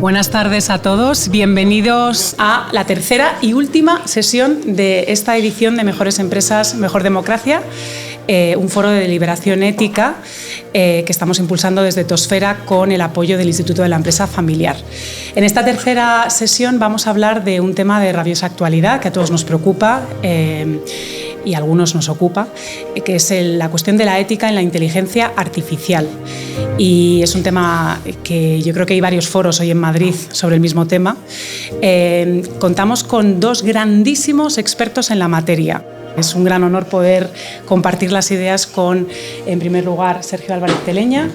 Buenas tardes a todos, bienvenidos a la tercera y última sesión de esta edición de Mejores Empresas, Mejor Democracia, un foro de deliberación ética que estamos impulsando desde Tosfera con el apoyo del Instituto de la Empresa Familiar. En esta tercera sesión vamos a hablar de un tema de rabiosa actualidad que a todos nos preocupa y a algunos nos ocupa, que es la cuestión de la ética en la inteligencia artificial. Y es un tema que yo creo que hay varios foros hoy en Madrid sobre el mismo tema. Contamos con dos grandísimos expertos en la materia. Es un gran honor poder compartir las ideas con, en primer lugar, Sergio Álvarez Teleña,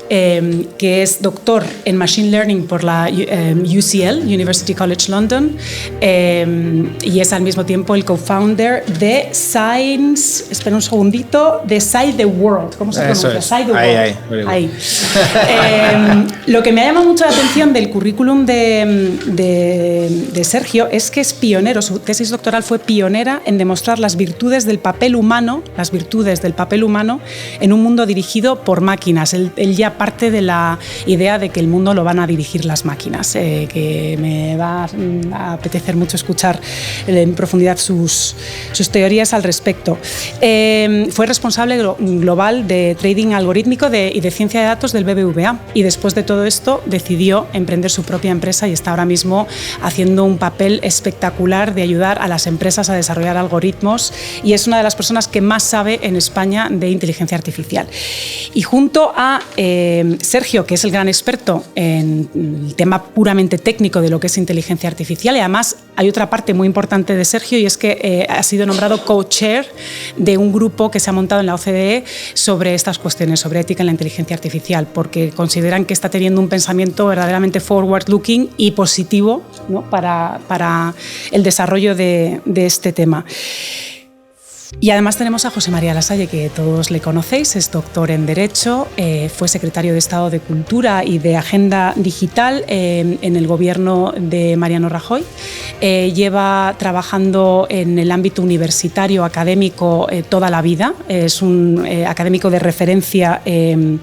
que es doctor en Machine Learning por la UCL, University College London, y es al mismo tiempo el co-founder de Science, espera un segundito, de Sci the World. ¿Cómo se pronuncia? Sci the World. Ahí. Lo que me llama mucho la atención del currículum de Sergio es que es pionero, su tesis doctoral fue pionera en demostrar las virtudes del papel humano en un mundo dirigido por máquinas. Él ya parte de la idea de que el mundo lo van a dirigir las máquinas, que me va a apetecer mucho escuchar en profundidad sus teorías al respecto. Fue responsable global de trading algorítmico y de ciencia de datos del BBVA, y después de todo esto decidió emprender su propia empresa y está ahora mismo haciendo un papel espectacular de ayudar a las empresas a desarrollar algoritmos, y es una de las personas que más sabe en España de inteligencia artificial. Y junto a Sergio, que es el gran experto en el tema puramente técnico de lo que es inteligencia artificial, y además hay otra parte muy importante de Sergio, y es que ha sido nombrado co-chair de un grupo que se ha montado en la OCDE sobre estas cuestiones, sobre ética en la inteligencia artificial, porque consideran que está teniendo un pensamiento verdaderamente forward-looking y positivo, ¿no?, para el desarrollo de este tema. Y además tenemos a José María Lasalle, que todos le conocéis, es doctor en Derecho, fue secretario de Estado de Cultura y de Agenda Digital en el gobierno de Mariano Rajoy. Lleva trabajando en el ámbito universitario, académico, toda la vida. Es un académico de referencia en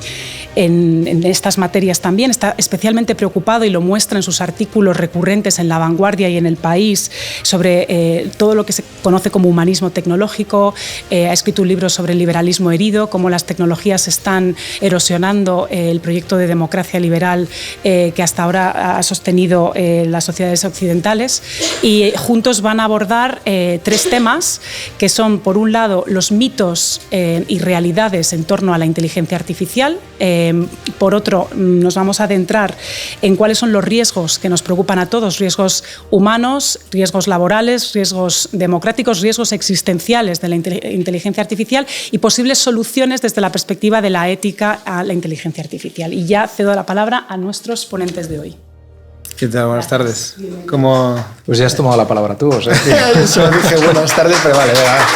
estas materias también. Está especialmente preocupado, y lo muestra en sus artículos recurrentes en La Vanguardia y en El País, sobre todo lo que se conoce como humanismo tecnológico. Ha escrito un libro sobre el liberalismo herido, cómo las tecnologías están erosionando el proyecto de democracia liberal que hasta ahora ha sostenido las sociedades occidentales. Y juntos van a abordar tres temas que son, por un lado, los mitos y realidades en torno a la inteligencia artificial. Por otro, nos vamos a adentrar en cuáles son los riesgos que nos preocupan a todos, riesgos humanos, riesgos laborales, riesgos democráticos, riesgos existenciales de la inteligencia artificial, y posibles soluciones desde la perspectiva de la ética a la inteligencia artificial. Y ya cedo la palabra a nuestros ponentes de hoy. ¿Qué tal? Buenas tardes. ¿Cómo? Pues ya has tomado la palabra tú, o sea. Solo dije buenas tardes, pero vale, venga.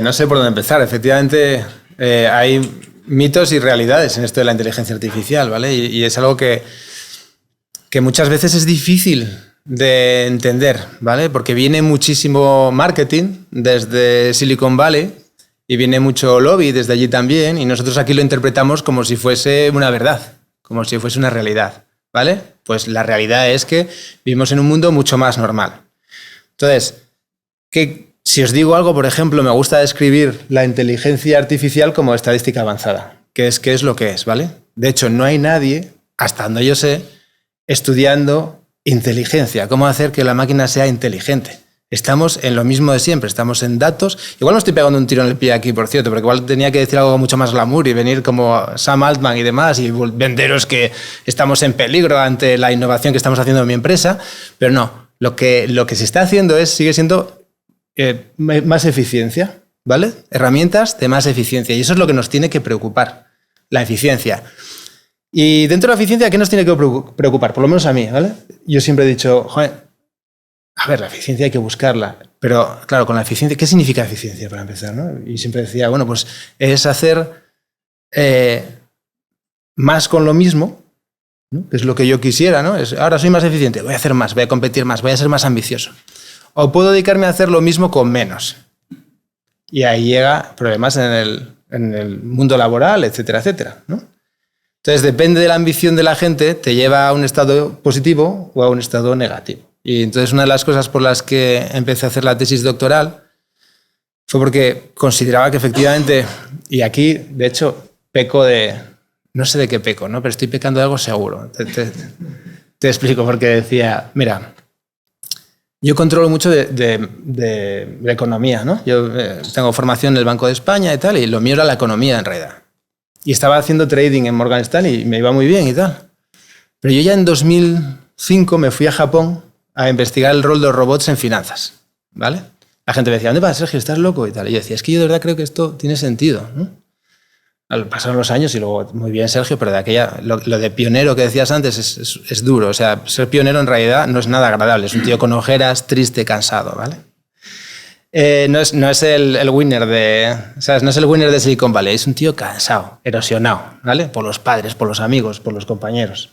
No sé por dónde empezar. Efectivamente, hay mitos y realidades en esto de la inteligencia artificial, ¿vale? Y es algo que muchas veces es difícil de entender, ¿vale? Porque viene muchísimo marketing desde Silicon Valley y viene mucho lobby desde allí también, y nosotros aquí lo interpretamos como si fuese una verdad, como si fuese una realidad, ¿vale? Pues la realidad es que vivimos en un mundo mucho más normal. Entonces, si os digo algo, por ejemplo, me gusta describir la inteligencia artificial como estadística avanzada, que es lo que es, ¿vale? De hecho, no hay nadie, hasta donde yo sé, estudiando inteligencia, cómo hacer que la máquina sea inteligente. Estamos en lo mismo de siempre, estamos en datos. Igual me estoy pegando un tiro en el pie aquí, por cierto, porque igual tenía que decir algo mucho más glamour y venir como Sam Altman y demás y venderos que estamos en peligro ante la innovación que estamos haciendo en mi empresa, pero no. Lo que se está haciendo sigue siendo más eficiencia, ¿vale? Herramientas de más eficiencia, y eso es lo que nos tiene que preocupar, la eficiencia. Y dentro de la eficiencia, ¿qué nos tiene que preocupar? Por lo menos a mí, ¿vale? Yo siempre he dicho, joder, a ver, la eficiencia hay que buscarla. Pero, claro, con la eficiencia, ¿qué significa eficiencia para empezar, ¿no? Y siempre decía, bueno, pues es hacer más con lo mismo, ¿no? Que es lo que yo quisiera, ¿no? Ahora soy más eficiente, voy a hacer más, voy a competir más, voy a ser más ambicioso. O puedo dedicarme a hacer lo mismo con menos. Y ahí llega problemas en el mundo laboral, etcétera, etcétera, ¿no? Entonces, depende de la ambición de la gente, te lleva a un estado positivo o a un estado negativo. Y entonces una de las cosas por las que empecé a hacer la tesis doctoral fue porque consideraba que efectivamente, y aquí, de hecho, peco de... No sé de qué peco, ¿no? Pero estoy pecando de algo seguro. Te explico, porque decía, mira, yo controlo mucho de economía, ¿no? Yo tengo formación en el Banco de España y tal, y lo mío era la economía en realidad. Y estaba haciendo trading en Morgan Stanley y me iba muy bien y tal. Pero yo ya en 2005 me fui a Japón a investigar el rol de los robots en finanzas, ¿vale? La gente me decía, ¿dónde vas, Sergio? ¿Estás loco? Y tal. Y yo decía, es que yo de verdad creo que esto tiene sentido, ¿no? Pasaron los años y luego, muy bien, Sergio, pero de aquella, lo de pionero que decías antes es duro. O sea, ser pionero en realidad no es nada agradable. Es un tío con ojeras, triste, cansado, ¿vale? No es el winner ¿sabes? No es el winner de Silicon Valley. Es un tío cansado, erosionado, ¿vale? Por los padres, por los amigos, por los compañeros.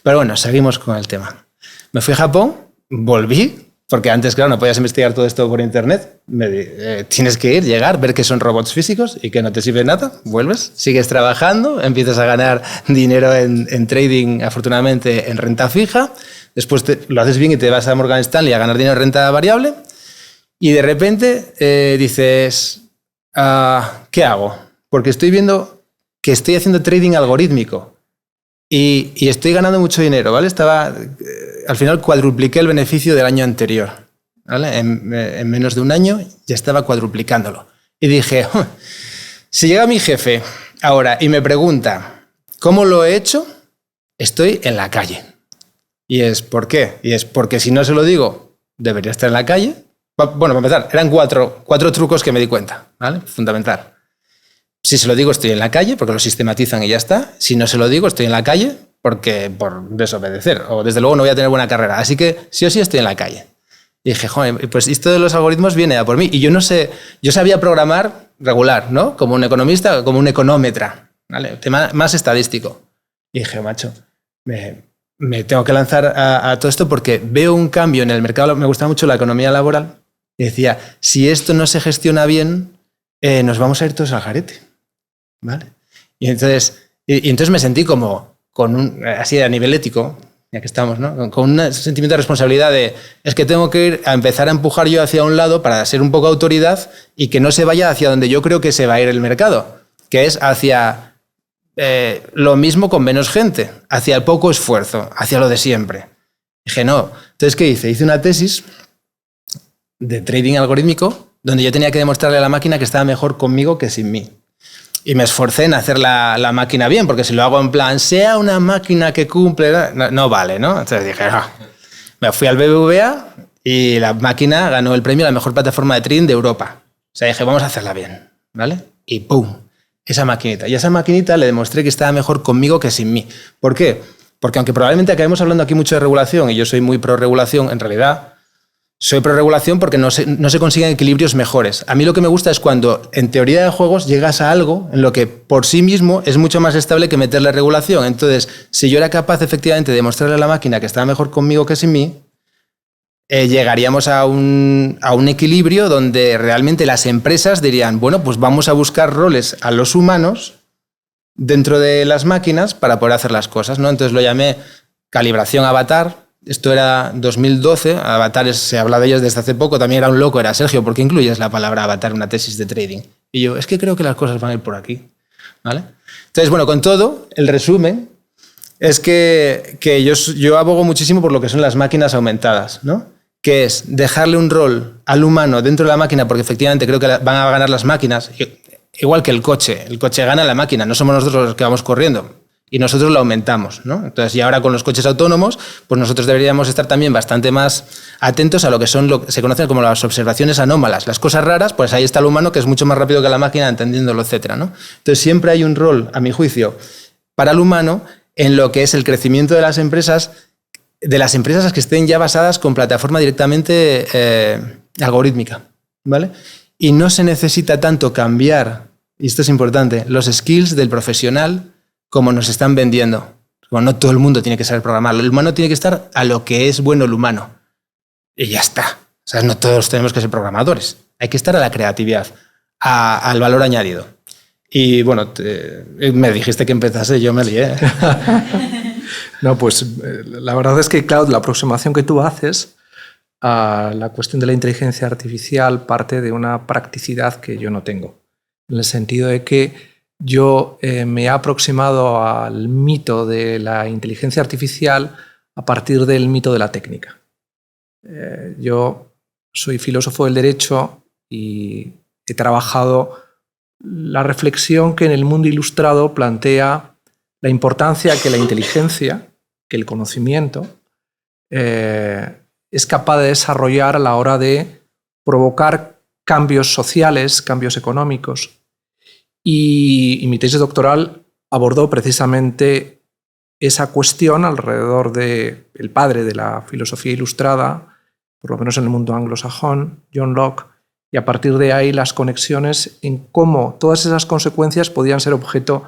Pero bueno, seguimos con el tema. Me fui a Japón, volví, porque antes, claro, no podías investigar todo esto por internet. Tienes que ir, llegar, ver que son robots físicos y que no te sirve nada. Vuelves, sigues trabajando, empiezas a ganar dinero en trading, afortunadamente, en renta fija. Después lo haces bien y te vas a Morgan Stanley a ganar dinero en renta variable. Y de repente dices, ¿qué hago? Porque estoy viendo que estoy haciendo trading algorítmico y estoy ganando mucho dinero, ¿vale? Al final cuadrupliqué el beneficio del año anterior, ¿vale? En menos de un año ya estaba cuadruplicándolo. Y dije, si llega mi jefe ahora y me pregunta cómo lo he hecho, estoy en la calle. Y es ¿por qué? Y es porque si no se lo digo, debería estar en la calle. Bueno, para empezar, eran cuatro trucos que me di cuenta, ¿vale? Fundamental. Si se lo digo, estoy en la calle, porque lo sistematizan y ya está. Si no se lo digo, estoy en la calle por desobedecer. O desde luego no voy a tener buena carrera. Así que sí o sí estoy en la calle. Y dije, joder, pues esto de los algoritmos viene a por mí. Y yo no sé, yo sabía programar regular, ¿no? Como un economista, como un económetra, ¿vale? Tema más estadístico. Y dije, macho, me tengo que lanzar a todo esto porque veo un cambio en el mercado. Me gusta mucho la economía laboral. Y decía, si esto no se gestiona bien, nos vamos a ir todos al jarete, ¿vale? Y entonces me sentí como, así a nivel ético, ya que estamos, ¿no? Con un sentimiento de responsabilidad es que tengo que ir a empezar a empujar yo hacia un lado para ser un poco autoridad y que no se vaya hacia donde yo creo que se va a ir el mercado, que es hacia lo mismo con menos gente, hacia el poco esfuerzo, hacia lo de siempre. Dije, no. Entonces, ¿qué hice? Hice una tesis de trading algorítmico donde yo tenía que demostrarle a la máquina que estaba mejor conmigo que sin mí. Y me esforcé en hacer la máquina bien, porque si lo hago en plan, sea una máquina que cumple, no vale, ¿no? Entonces dije, no. Me fui al BBVA y la máquina ganó el premio a la mejor plataforma de trading de Europa. O sea, dije, vamos a hacerla bien, ¿vale? Y ¡pum! Esa maquinita. Y a esa maquinita le demostré que estaba mejor conmigo que sin mí. ¿Por qué? Porque aunque probablemente acabemos hablando aquí mucho de regulación, y yo soy muy pro regulación, en realidad soy pro regulación porque no se consiguen equilibrios mejores. A mí lo que me gusta es cuando en teoría de juegos llegas a algo en lo que por sí mismo es mucho más estable que meterle regulación. Entonces, si yo era capaz efectivamente de demostrarle a la máquina que estaba mejor conmigo que sin mí, llegaríamos a un equilibrio donde realmente las empresas dirían, bueno, pues vamos a buscar roles a los humanos dentro de las máquinas para poder hacer las cosas, ¿no? Entonces lo llamé calibración avatar. Esto era 2012, avatares se habla de ellos desde hace poco, también era un loco, era Sergio, ¿por qué incluyes la palabra avatar en una tesis de trading? Y yo, es que creo que las cosas van a ir por aquí, ¿vale? Entonces, bueno, con todo, el resumen es que yo abogo muchísimo por lo que son las máquinas aumentadas, ¿no? Que es dejarle un rol al humano dentro de la máquina, porque efectivamente creo que van a ganar las máquinas, igual que el coche gana la máquina, no somos nosotros los que vamos corriendo. Y nosotros lo aumentamos, ¿no? Entonces, y ahora con los coches autónomos, pues nosotros deberíamos estar también bastante más atentos a lo que se conocen como las observaciones anómalas. Las cosas raras, pues ahí está el humano, que es mucho más rápido que la máquina entendiéndolo, etcétera, ¿no? Entonces, siempre hay un rol, a mi juicio, para el humano en lo que es el crecimiento de las empresas que estén ya basadas con plataforma directamente algorítmica, ¿vale? Y no se necesita tanto cambiar, y esto es importante, los skills del profesional como nos están vendiendo. Como no todo el mundo tiene que saber programar. El humano tiene que estar a lo que es bueno el humano. Y ya está. O sea, no todos tenemos que ser programadores. Hay que estar a la creatividad, al valor añadido. Y bueno, me dijiste que empezase, yo me lié. No, pues la verdad es que, claro, la aproximación que tú haces a la cuestión de la inteligencia artificial parte de una practicidad que yo no tengo, en el sentido de que yo me he aproximado al mito de la inteligencia artificial a partir del mito de la técnica. Yo soy filósofo del derecho y he trabajado la reflexión que en el mundo ilustrado plantea la importancia que la inteligencia, que el conocimiento, es capaz de desarrollar a la hora de provocar cambios sociales, cambios económicos. Y mi tesis doctoral abordó precisamente esa cuestión alrededor del padre de la filosofía ilustrada, por lo menos en el mundo anglosajón, John Locke, y a partir de ahí las conexiones en cómo todas esas consecuencias podían ser objeto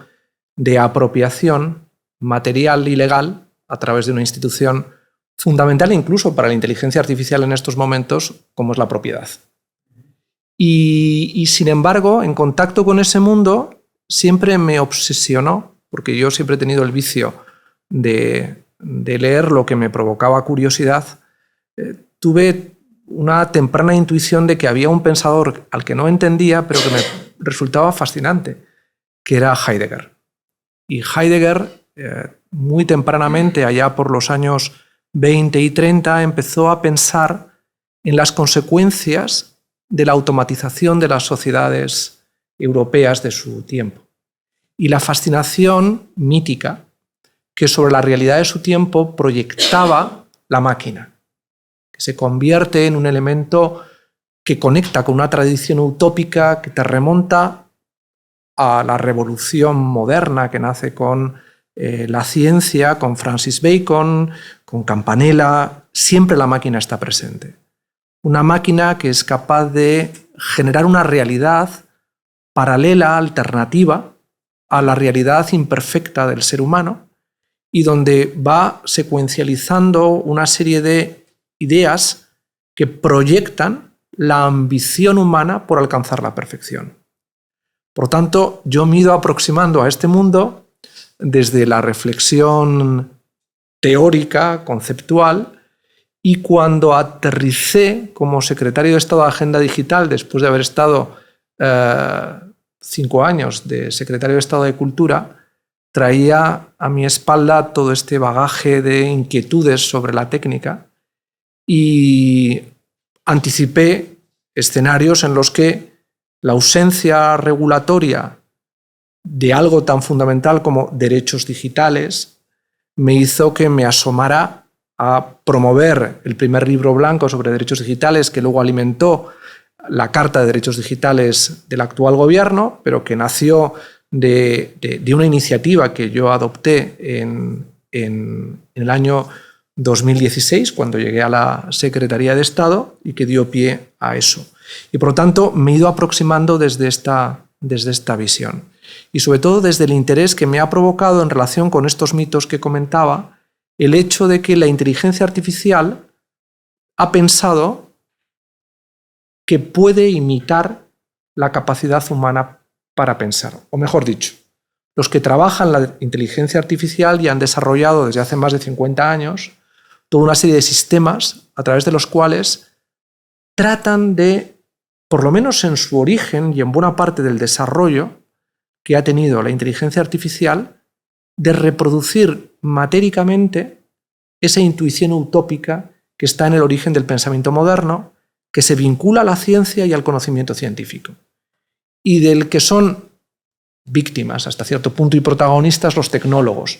de apropiación material y legal a través de una institución fundamental incluso para la inteligencia artificial en estos momentos, como es la propiedad. Y sin embargo, en contacto con ese mundo, siempre me obsesionó, porque yo siempre he tenido el vicio de leer lo que me provocaba curiosidad. Tuve una temprana intuición de que había un pensador al que no entendía, pero que me resultaba fascinante, que era Heidegger. Y Heidegger, muy tempranamente, allá por los años 20 y 30, empezó a pensar en las consecuencias de la automatización de las sociedades europeas de su tiempo y la fascinación mítica que sobre la realidad de su tiempo proyectaba la máquina, que se convierte en un elemento que conecta con una tradición utópica que te remonta a la revolución moderna que nace con la ciencia, con Francis Bacon, con Campanella. Siempre la máquina está presente. Una máquina que es capaz de generar una realidad paralela, alternativa a la realidad imperfecta del ser humano y donde va secuencializando una serie de ideas que proyectan la ambición humana por alcanzar la perfección. Por tanto, yo me he ido aproximando a este mundo desde la reflexión teórica, conceptual, y cuando aterricé como secretario de Estado de Agenda Digital, después de haber estado 5 años de secretario de Estado de Cultura, traía a mi espalda todo este bagaje de inquietudes sobre la técnica y anticipé escenarios en los que la ausencia regulatoria de algo tan fundamental como derechos digitales me hizo que me asomara a promover el primer libro blanco sobre derechos digitales que luego alimentó la Carta de Derechos Digitales del actual gobierno, pero que nació de una iniciativa que yo adopté en el año 2016, cuando llegué a la Secretaría de Estado, y que dio pie a eso. Y por lo tanto me he ido aproximando desde esta visión. Y sobre todo desde el interés que me ha provocado en relación con estos mitos que comentaba, el hecho de que la inteligencia artificial ha pensado que puede imitar la capacidad humana para pensar. O mejor dicho, los que trabajan la inteligencia artificial ya han desarrollado desde hace más de 50 años toda una serie de sistemas a través de los cuales tratan de, por lo menos en su origen y en buena parte del desarrollo que ha tenido la inteligencia artificial, de reproducir matéricamente esa intuición utópica que está en el origen del pensamiento moderno, que se vincula a la ciencia y al conocimiento científico, y del que son víctimas hasta cierto punto y protagonistas los tecnólogos,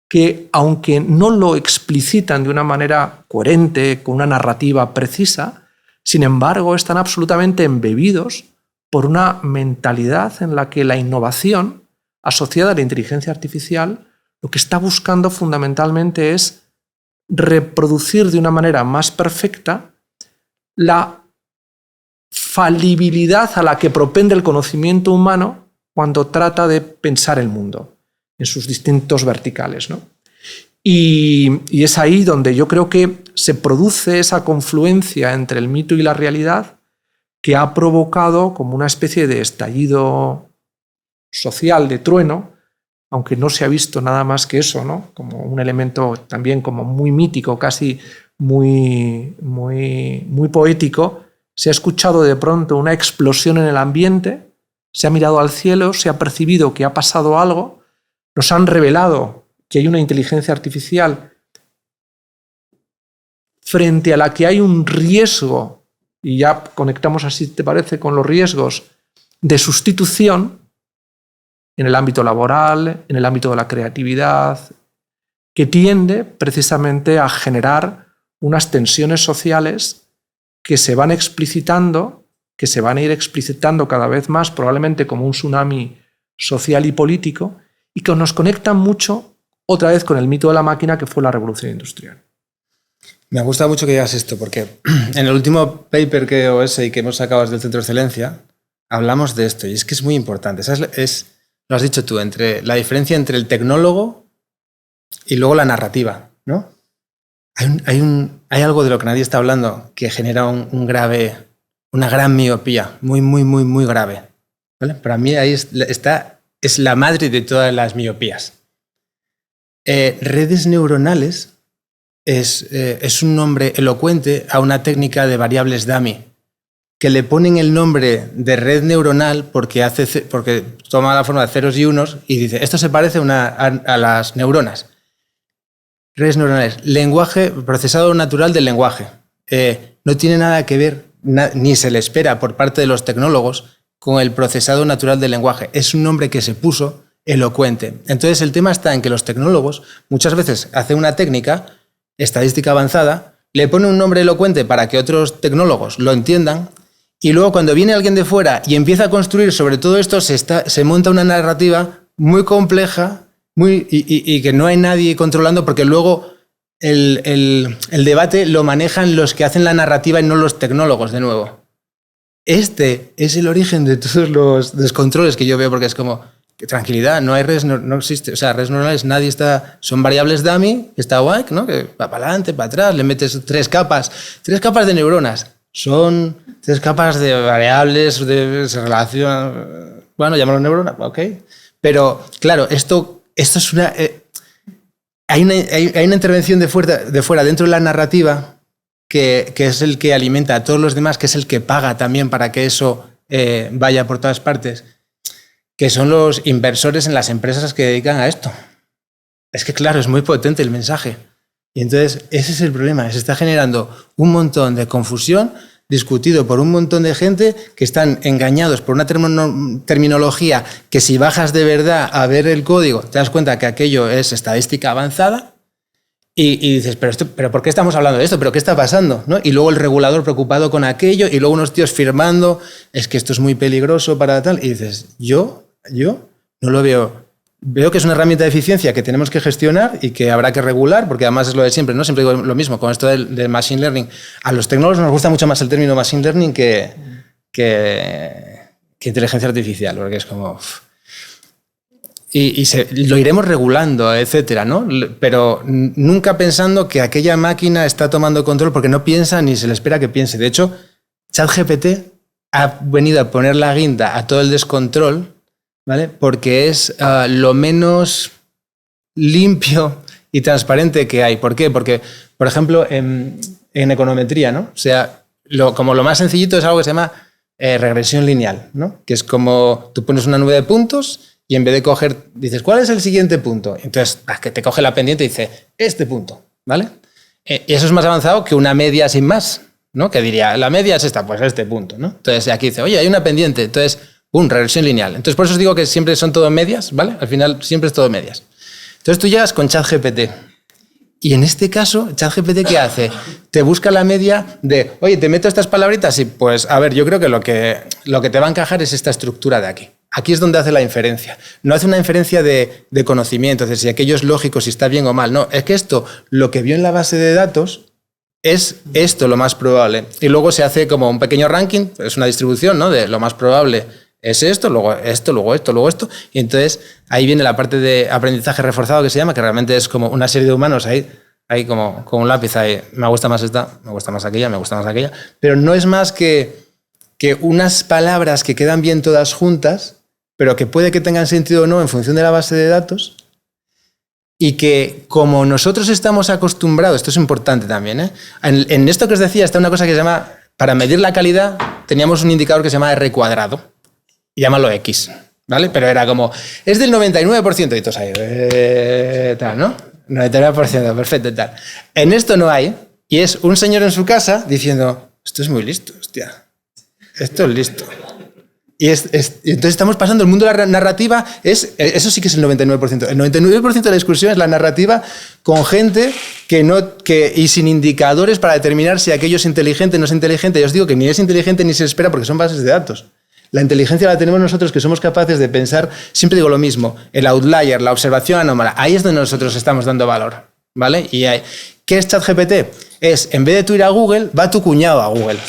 que aunque no lo explicitan de una manera coherente, con una narrativa precisa, sin embargo están absolutamente embebidos por una mentalidad en la que la innovación asociada a la inteligencia artificial lo que está buscando fundamentalmente es reproducir de una manera más perfecta la falibilidad a la que propende el conocimiento humano cuando trata de pensar el mundo en sus distintos verticales, ¿no? Y es ahí donde yo creo que se produce esa confluencia entre el mito y la realidad que ha provocado como una especie de estallido social de trueno, aunque no se ha visto nada más que eso, ¿no? Como un elemento también como muy mítico, casi muy poético. Se ha escuchado de pronto una explosión en el ambiente, se ha mirado al cielo, se ha percibido que ha pasado algo, nos han revelado que hay una inteligencia artificial frente a la que hay un riesgo, y ya conectamos así, ¿te parece?, con los riesgos de sustitución en el ámbito laboral, en el ámbito de la creatividad, que tiende precisamente a generar unas tensiones sociales que se van explicitando, que se van a ir explicitando cada vez más, probablemente como un tsunami social y político, y que nos conectan mucho otra vez con el mito de la máquina, que fue la revolución industrial. Me gusta mucho que digas esto, porque en el último paper que OS y que hemos sacado desde el Centro de Excelencia, hablamos de esto, y es que es muy importante. Lo has dicho tú, entre la diferencia entre el tecnólogo y luego la narrativa, ¿no? Hay algo de lo que nadie está hablando que genera una gran miopía, muy grave, ¿vale? Para mí ahí es la madre de todas las miopías. Redes neuronales es un nombre elocuente a una técnica de variables dummy, que le ponen el nombre de red neuronal porque toma la forma de ceros y unos y dice, esto se parece a las neuronas. Redes neuronales, lenguaje, procesado natural del lenguaje. No tiene nada que ver, ni se le espera por parte de los tecnólogos, con el procesado natural del lenguaje. Es un nombre que se puso elocuente. Entonces el tema está en que los tecnólogos muchas veces hacen una técnica estadística avanzada, le ponen un nombre elocuente para que otros tecnólogos lo entiendan, y luego cuando viene alguien de fuera y empieza a construir sobre todo esto, se monta una narrativa muy compleja y que no hay nadie controlando, porque luego el debate lo manejan los que hacen la narrativa y no los tecnólogos, de nuevo. Este es el origen de todos los descontroles que yo veo, porque es como, tranquilidad, no hay redes, no existe, o sea, redes neuronales, nadie está, son variables dummy, está guay, ¿no? Que va para adelante, para atrás, le metes tres capas de neuronas, son 3 capas de variables, se relacionan, bueno, llámalo neurona, ok, pero claro, esto es una, hay una intervención de fuera dentro de la narrativa que es el que alimenta a todos los demás, que es el que paga también para que eso vaya por todas partes, que son los inversores en las empresas que dedican a esto. Es que claro, es muy potente el mensaje. Y entonces ese es el problema, se está generando un montón de confusión discutido por un montón de gente que están engañados por una terminología que si bajas de verdad a ver el código te das cuenta que aquello es estadística avanzada y dices, pero ¿por qué estamos hablando de esto? ¿Pero qué está pasando? ¿No? Y luego el regulador preocupado con aquello y luego unos tíos firmando, es que esto es muy peligroso para tal, y dices, yo no lo veo. Veo que es una herramienta de eficiencia que tenemos que gestionar y que habrá que regular, porque además es lo de siempre, ¿no? Siempre digo lo mismo con esto del machine learning. A los tecnólogos nos gusta mucho más el término machine learning que inteligencia artificial, porque es como... lo iremos regulando, etcétera, ¿no? Pero nunca pensando que aquella máquina está tomando control, porque no piensa ni se le espera que piense. De hecho, ChatGPT ha venido a poner la guinda a todo el descontrol, ¿vale? Porque es lo menos limpio y transparente que hay. ¿Por qué? Porque, por ejemplo, en econometría, ¿no? O sea, como lo más sencillito es algo que se llama regresión lineal, ¿no? Que es como tú pones una nube de puntos y en vez de coger, dices, ¿cuál es el siguiente punto? Entonces, que te coge la pendiente y dice, este punto, ¿vale? Y eso es más avanzado que una media sin más, ¿no? Que diría, la media es esta, pues este punto, ¿no? Entonces, aquí dice, oye, hay una pendiente, entonces... regresión lineal. Entonces, por eso os digo que siempre son todo medias, ¿vale? Al final, siempre es todo medias. Entonces, tú llegas con ChatGPT. Y en este caso, ChatGPT, ¿qué hace? Te busca la media de, oye, te meto estas palabritas y, pues, a ver, yo creo que lo que te va a encajar es esta estructura de aquí. Aquí es donde hace la inferencia. No hace una inferencia de conocimiento, es decir, si aquello es lógico, si está bien o mal. No, es que esto, lo que vio en la base de datos, es esto lo más probable. Y luego se hace como un pequeño ranking, es una distribución, ¿no? De lo más probable es esto, luego esto, luego esto, luego esto. Y entonces ahí viene la parte de aprendizaje reforzado que se llama, que realmente es como una serie de humanos ahí como con un lápiz ahí. Me gusta más esta, me gusta más aquella, me gusta más aquella. Pero no es más que unas palabras que quedan bien todas juntas pero que puede que tengan sentido o no en función de la base de datos, y que como nosotros estamos acostumbrados, esto es importante también, ¿eh? En esto que os decía está una cosa que se llama, para medir la calidad, teníamos un indicador que se llama R cuadrado, y llámalo X, ¿vale? Pero era como, es del 99%, y todos ahí, tal, ¿no? 99%, perfecto, tal. En esto no hay, y es un señor en su casa diciendo, esto es muy listo, hostia, esto es listo. Y entonces estamos pasando el mundo de la narrativa, eso sí que es el 99%. El 99% de la discusión es la narrativa con gente y sin indicadores para determinar si aquello es inteligente o no es inteligente. Yo os digo que ni es inteligente ni se espera porque son bases de datos. La inteligencia la tenemos nosotros, que somos capaces de pensar, siempre digo lo mismo, el outlier, la observación anómala, ahí es donde nosotros estamos dando valor, ¿vale? ¿Qué es ChatGPT? En vez de tú ir a Google, va tu cuñado a Google.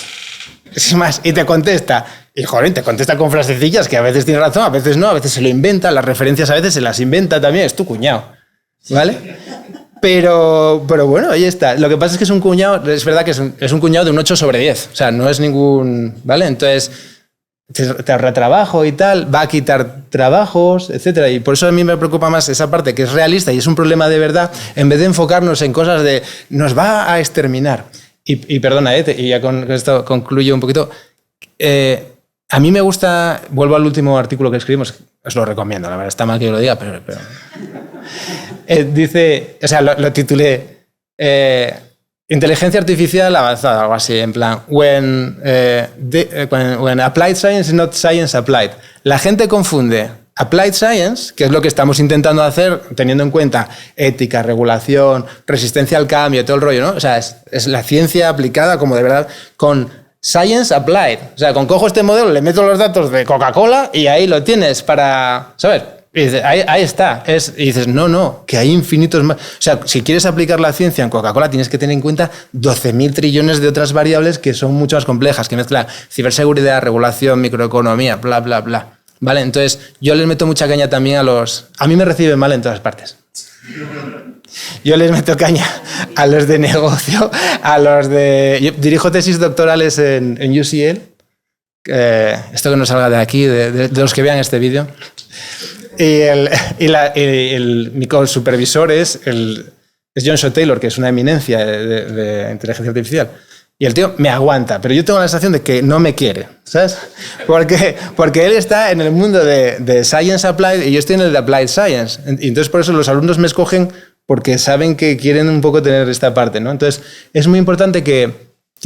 Es más, y te contesta. Y joder, te contesta con frasecillas que a veces tiene razón, a veces no, a veces se lo inventa, las referencias a veces se las inventa también, es tu cuñado, ¿vale? Pero bueno, ahí está. Lo que pasa es que es un cuñado, es verdad que es un cuñado de un 8/10, o sea, no es ningún, ¿vale? Entonces, te ahorra trabajo y tal, va a quitar trabajos, etcétera. Y por eso a mí me preocupa más esa parte que es realista y es un problema de verdad, en vez de enfocarnos en cosas de nos va a exterminar. Y perdona, y ya con esto concluyo un poquito. A mí me gusta, vuelvo al último artículo que escribimos, os lo recomiendo, la verdad está mal que yo lo diga, pero dice, o sea, lo titulé Inteligencia Artificial Avanzada, algo así, en plan, when applied science is not science applied. La gente confunde applied science, que es lo que estamos intentando hacer, teniendo en cuenta ética, regulación, resistencia al cambio, todo el rollo, ¿no? O sea, es la ciencia aplicada como de verdad con science applied. O sea, cojo este modelo, le meto los datos de Coca-Cola y ahí lo tienes para, ¿sabes? Y dices, ahí está. Y dices, no, que hay infinitos más. O sea, si quieres aplicar la ciencia en Coca-Cola, tienes que tener en cuenta 12.000 trillones de otras variables que son mucho más complejas, que mezclan ciberseguridad, regulación, microeconomía, bla, bla, bla. ¿Vale? Entonces, yo les meto mucha caña también a mí me reciben mal en todas partes. Yo les meto caña a los de negocio, yo dirijo tesis doctorales en UCL, esto que no salga de aquí, de los que vean este vídeo, mi co-supervisor es John Shaw Taylor, que es una eminencia de inteligencia artificial. Y el tío me aguanta, pero yo tengo la sensación de que no me quiere, ¿sabes? Porque él está en el mundo de Science Applied y yo estoy en el de Applied Science. Y entonces por eso los alumnos me escogen porque saben que quieren un poco tener esta parte, ¿no? Entonces es muy importante que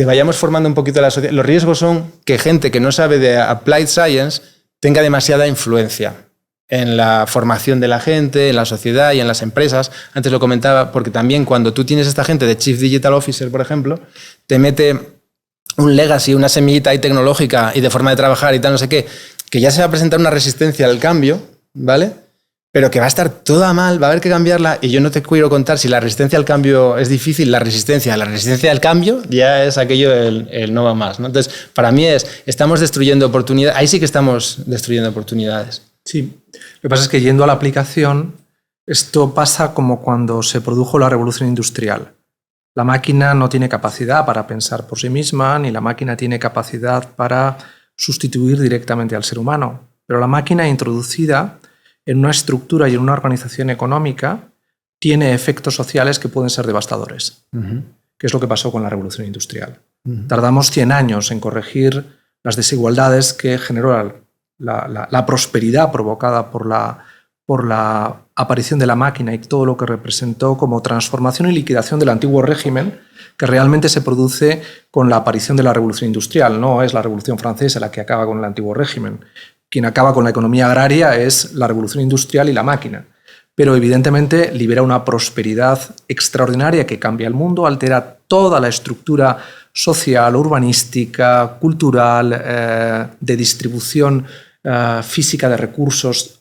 vayamos formando un poquito la sociedad. Los riesgos son que gente que no sabe de Applied Science tenga demasiada influencia en la formación de la gente, en la sociedad y en las empresas. Antes lo comentaba, porque también cuando tú tienes esta gente de Chief Digital Officer, por ejemplo, te mete un legacy, una semillita ahí tecnológica y de forma de trabajar y tal, no sé qué, que ya se va a presentar una resistencia al cambio, ¿vale? Pero que va a estar toda mal, va a haber que cambiarla, y yo no te quiero contar si la resistencia al cambio es difícil, la resistencia al cambio ya es aquello el no va más, ¿no? Entonces, para mí estamos destruyendo oportunidades, ahí sí que estamos destruyendo oportunidades. Sí, lo que pasa es que yendo a la aplicación, esto pasa como cuando se produjo la revolución industrial. La máquina no tiene capacidad para pensar por sí misma, ni la máquina tiene capacidad para sustituir directamente al ser humano. Pero la máquina introducida en una estructura y en una organización económica tiene efectos sociales que pueden ser devastadores, que es lo que pasó con la revolución industrial. Tardamos 100 años en corregir las desigualdades que generó la prosperidad provocada por la aparición de la máquina y todo lo que representó como transformación y liquidación del antiguo régimen, que realmente se produce con la aparición de la revolución industrial. No es la revolución francesa la que acaba con el antiguo régimen. Quien acaba con la economía agraria es la revolución industrial y la máquina. Pero evidentemente libera una prosperidad extraordinaria que cambia el mundo, altera toda la estructura social, urbanística, cultural, de distribución física de recursos,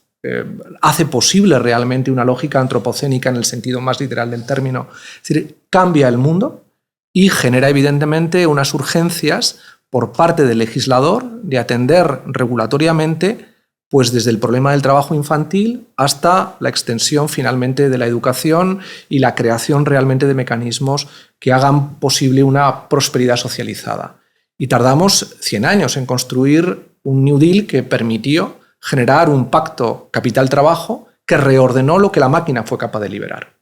hace posible realmente una lógica antropocénica en el sentido más literal del término. Es decir, cambia el mundo y genera evidentemente unas urgencias por parte del legislador de atender regulatoriamente, pues desde el problema del trabajo infantil hasta la extensión finalmente de la educación y la creación realmente de mecanismos que hagan posible una prosperidad socializada. Y tardamos 100 años en construir un New Deal que permitió generar un pacto capital-trabajo que reordenó lo que la máquina fue capaz de liberar.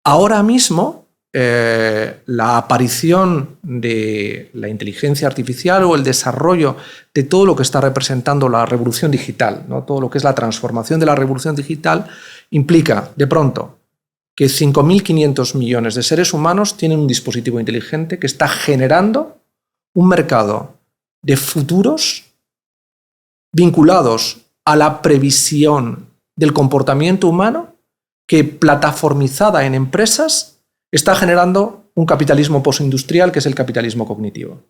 Ahora mismo, la aparición de la inteligencia artificial o el desarrollo de todo lo que está representando la revolución digital, ¿no? Todo lo que es la transformación de la revolución digital, implica, de pronto, que 5.500 millones de seres humanos tienen un dispositivo inteligente que está generando un mercado de futuros vinculados a la previsión del comportamiento humano que, plataformizada en empresas, está generando un capitalismo postindustrial que es el capitalismo cognitivo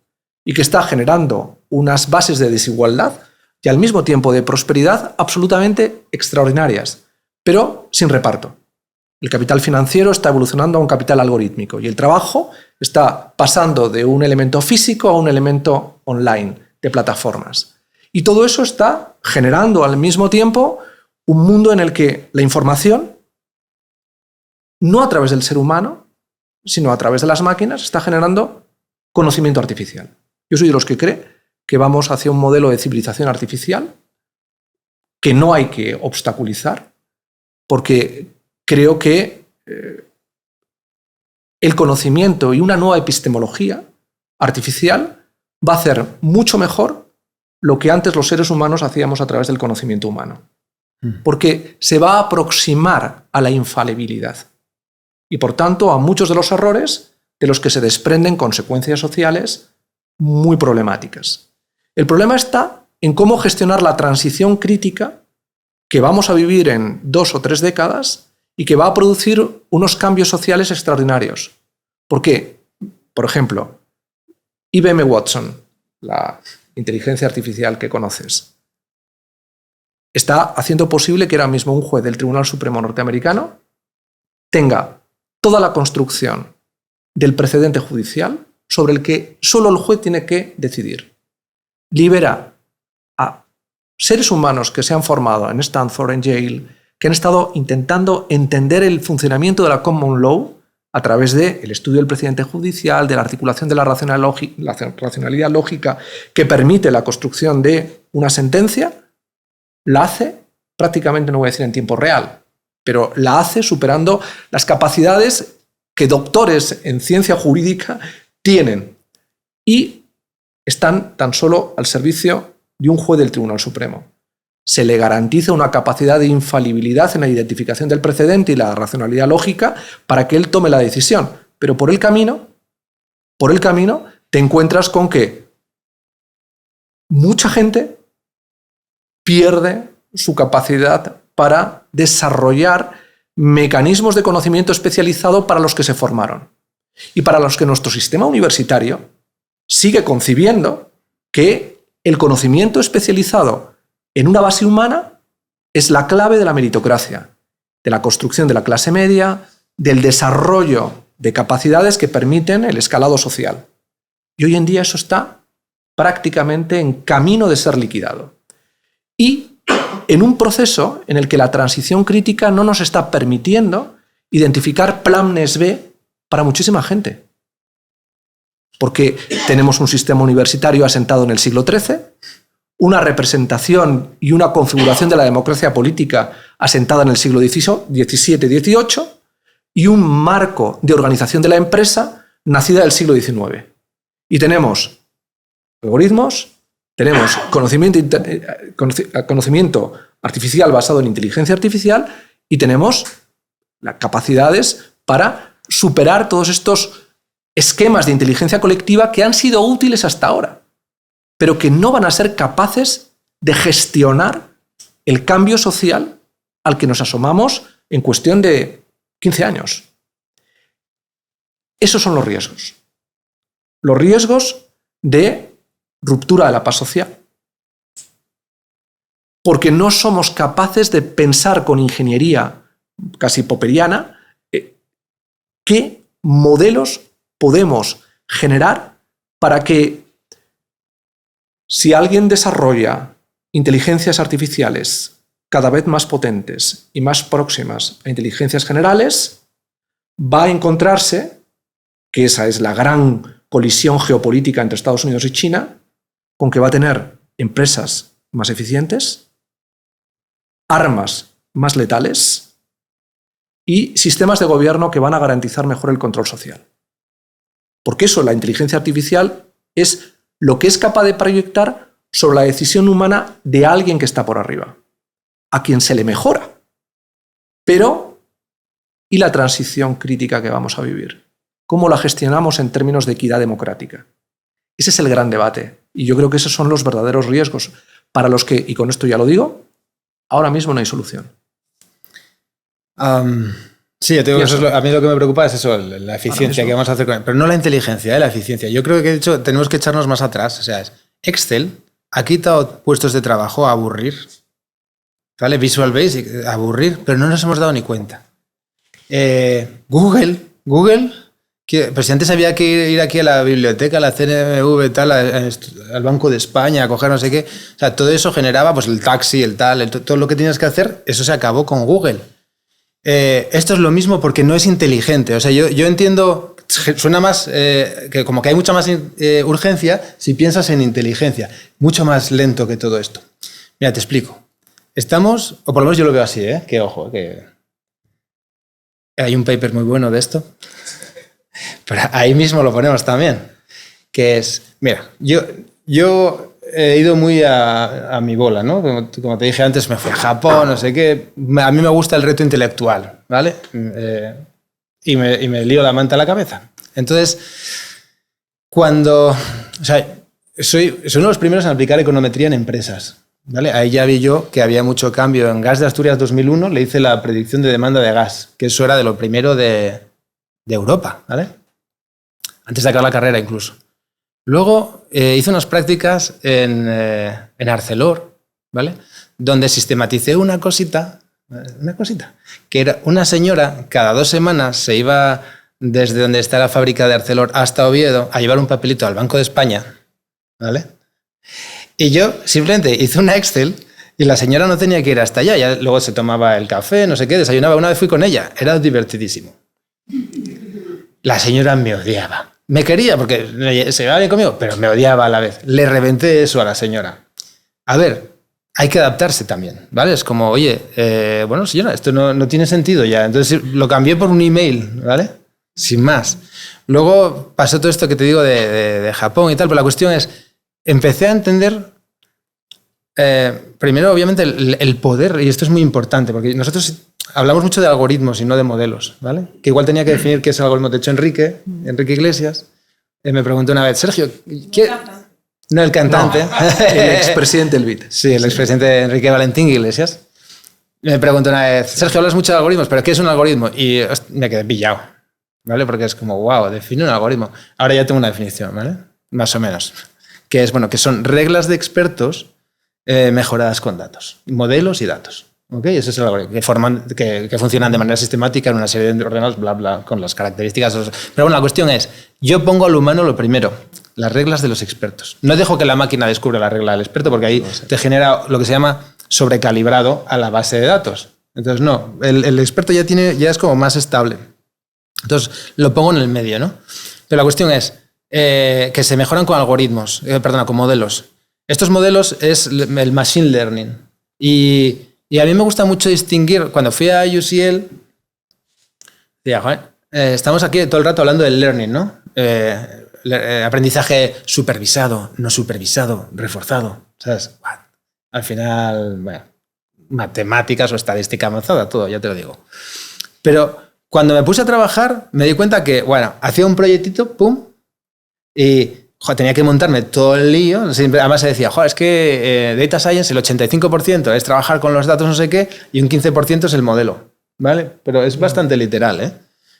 y que está generando unas bases de desigualdad y al mismo tiempo de prosperidad absolutamente extraordinarias, pero sin reparto. El capital financiero está evolucionando a un capital algorítmico y el trabajo está pasando de un elemento físico a un elemento online de plataformas. Y todo eso está generando al mismo tiempo un mundo en el que la información, no a través del ser humano, sino a través de las máquinas, está generando conocimiento artificial. Yo soy de los que cree que vamos hacia un modelo de civilización artificial que no hay que obstaculizar, porque creo que el conocimiento y una nueva epistemología artificial va a hacer mucho mejor lo que antes los seres humanos hacíamos a través del conocimiento humano, porque se va a aproximar a la infalibilidad y, por tanto, a muchos de los errores de los que se desprenden consecuencias sociales muy problemáticas. El problema está en cómo gestionar la transición crítica que vamos a vivir en 2 o 3 décadas y que va a producir unos cambios sociales extraordinarios. Porque, por ejemplo, IBM Watson, la inteligencia artificial que conoces, está haciendo posible que ahora mismo un juez del Tribunal Supremo norteamericano tenga toda la construcción del precedente judicial sobre el que solo el juez tiene que decidir. Libera a seres humanos que se han formado en Stanford, en Yale, que han estado intentando entender el funcionamiento de la common law a través del estudio del precedente judicial, de la articulación de la racionalidad lógica que permite la construcción de una sentencia, la hace prácticamente, no voy a decir en tiempo real, pero la hace superando las capacidades que doctores en ciencia jurídica tienen y están tan solo al servicio de un juez del Tribunal Supremo. Se le garantiza una capacidad de infalibilidad en la identificación del precedente y la racionalidad lógica para que él tome la decisión. Pero por el camino te encuentras con que mucha gente pierde su capacidad para desarrollar mecanismos de conocimiento especializado para los que se formaron y para los que nuestro sistema universitario sigue concibiendo que el conocimiento especializado en una base humana es la clave de la meritocracia, de la construcción de la clase media, del desarrollo de capacidades que permiten el escalado social. Y hoy en día eso está prácticamente en camino de ser liquidado. Y en un proceso en el que la transición crítica no nos está permitiendo identificar planes B para muchísima gente. Porque tenemos un sistema universitario asentado en el siglo XIII, una representación y una configuración de la democracia política asentada en el siglo XVII-XVIII y un marco de organización de la empresa nacida del siglo XIX. Y tenemos algoritmos, tenemos conocimiento artificial basado en inteligencia artificial y tenemos las capacidades para superar todos estos esquemas de inteligencia colectiva que han sido útiles hasta ahora, pero que no van a ser capaces de gestionar el cambio social al que nos asomamos en cuestión de 15 años. Esos son los riesgos. Los riesgos de ruptura de la paz social. Porque no somos capaces de pensar con ingeniería casi popperiana qué modelos podemos generar para que, si alguien desarrolla inteligencias artificiales cada vez más potentes y más próximas a inteligencias generales, va a encontrarse, que esa es la gran colisión geopolítica entre Estados Unidos y China, con que va a tener empresas más eficientes, armas más letales y sistemas de gobierno que van a garantizar mejor el control social. Porque eso, la inteligencia artificial, es lo que es capaz de proyectar sobre la decisión humana de alguien que está por arriba, a quien se le mejora. Pero, ¿y la transición crítica que vamos a vivir? ¿Cómo la gestionamos en términos de equidad democrática? Ese es el gran debate. Y yo creo que esos son los verdaderos riesgos para los que, y con esto ya lo digo, ahora mismo no hay solución. Sí, yo te digo, a mí lo que me preocupa es eso, la eficiencia que vamos a hacer con él. Pero no la inteligencia, la eficiencia. Yo creo que de hecho tenemos que echarnos más atrás. O sea, Excel ha quitado puestos de trabajo a aburrir. ¿Vale? Visual Basic, aburrir, pero no nos hemos dado ni cuenta. Google, pero si antes había que ir aquí a la biblioteca, a la CNMV, tal, al Banco de España, a coger no sé qué. O sea, todo eso generaba pues, el taxi, todo lo que tenías que hacer, eso se acabó con Google. Esto es lo mismo porque no es inteligente. O sea, yo entiendo, suena más que como que hay mucha más urgencia si piensas en inteligencia. Mucho más lento que todo esto. Mira, te explico. Estamos, o por lo menos yo lo veo así, que ojo, que hay un paper muy bueno de esto. Pero ahí mismo lo ponemos también, que es, mira, yo he ido muy a mi bola, ¿no? Como te dije antes, me fui a Japón, no sé qué. A mí me gusta el reto intelectual, ¿vale? Y me lío la manta a la cabeza. Entonces, o sea, soy uno de los primeros en aplicar econometría en empresas, ¿vale? Ahí ya vi yo que había mucho cambio. En Gas de Asturias 2001 le hice la predicción de demanda de gas, que eso era de lo primero de Europa, ¿vale? Antes de acabar la carrera incluso. Luego hice unas prácticas en Arcelor, ¿vale? Donde sistematicé una cosita, que era una señora cada 2 semanas se iba desde donde está la fábrica de Arcelor hasta Oviedo a llevar un papelito al Banco de España, ¿vale? Y yo simplemente hice una Excel y la señora no tenía que ir hasta allá, ya luego se tomaba el café, no sé qué, desayunaba. Una vez fui con ella, era divertidísimo. La señora me odiaba. Me quería porque se llevaba bien conmigo, pero me odiaba a la vez. Le reventé eso a la señora. A ver, hay que adaptarse también, ¿vale? Es como, oye, bueno, señora, esto no tiene sentido ya. Entonces lo cambié por un email, ¿vale? Sin más. Luego pasó todo esto que te digo de Japón y tal, pero la cuestión es, empecé a entender, primero, obviamente, el poder, y esto es muy importante, porque nosotros hablamos mucho de algoritmos y no de modelos, ¿vale? Que igual tenía que definir qué es el algoritmo. De hecho, Enrique Iglesias, me preguntó una vez, Sergio, ¿qué? No el cantante. No, el expresidente del BIT. Sí, el expresidente Enrique Valentín Iglesias. Me preguntó una vez, Sergio, hablas mucho de algoritmos, ¿pero qué es un algoritmo? Y me quedé pillado, ¿vale? Porque es como, wow, define un algoritmo. Ahora ya tengo una definición, ¿vale? Más o menos. Que es, bueno, que son reglas de expertos mejoradas con datos, modelos y datos. ¿Okay? Ese es el algoritmo, que funcionan de manera sistemática en una serie de ordenados, bla, bla, con las características. Pero bueno, la cuestión es, yo pongo al humano lo primero, las reglas de los expertos. No dejo que la máquina descubra la regla del experto, porque ahí te genera lo que se llama sobrecalibrado a la base de datos. Entonces, no, el experto ya es como más estable. Entonces, lo pongo en el medio, ¿no? Pero la cuestión es que se mejoran con algoritmos, con modelos. Estos modelos es el machine learning. Y a mí me gusta mucho distinguir, cuando fui a UCL, decía, joder, estamos aquí todo el rato hablando del learning, ¿no? Aprendizaje supervisado, no supervisado, reforzado, ¿sabes? Al final, bueno, matemáticas o estadística avanzada, todo, ya te lo digo. Pero cuando me puse a trabajar, me di cuenta que, bueno, hacía un proyectito, pum, y tenía que montarme todo el lío. Además se decía, es que Data Science, el 85% es trabajar con los datos no sé qué y un 15% es el modelo, ¿vale? Pero es bastante literal, ¿eh?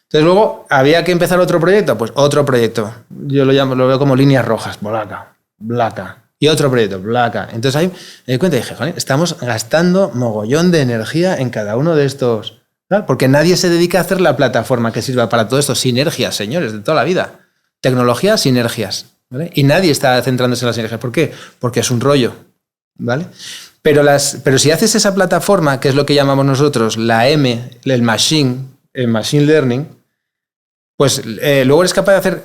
Entonces luego había que empezar otro proyecto, pues otro proyecto. Yo lo veo como líneas rojas, blaca. Y otro proyecto, blaca. Entonces ahí me di cuenta y dije, estamos gastando mogollón de energía en cada uno de estos, ¿no? Porque nadie se dedica a hacer la plataforma que sirva para todo esto. Sinergias, señores, de toda la vida. Tecnología, sinergias. ¿Vale? Y nadie está centrándose en las sinergias. ¿Por qué? Porque es un rollo, ¿vale? Pero si haces esa plataforma, que es lo que llamamos nosotros la el machine learning, pues luego eres capaz de hacer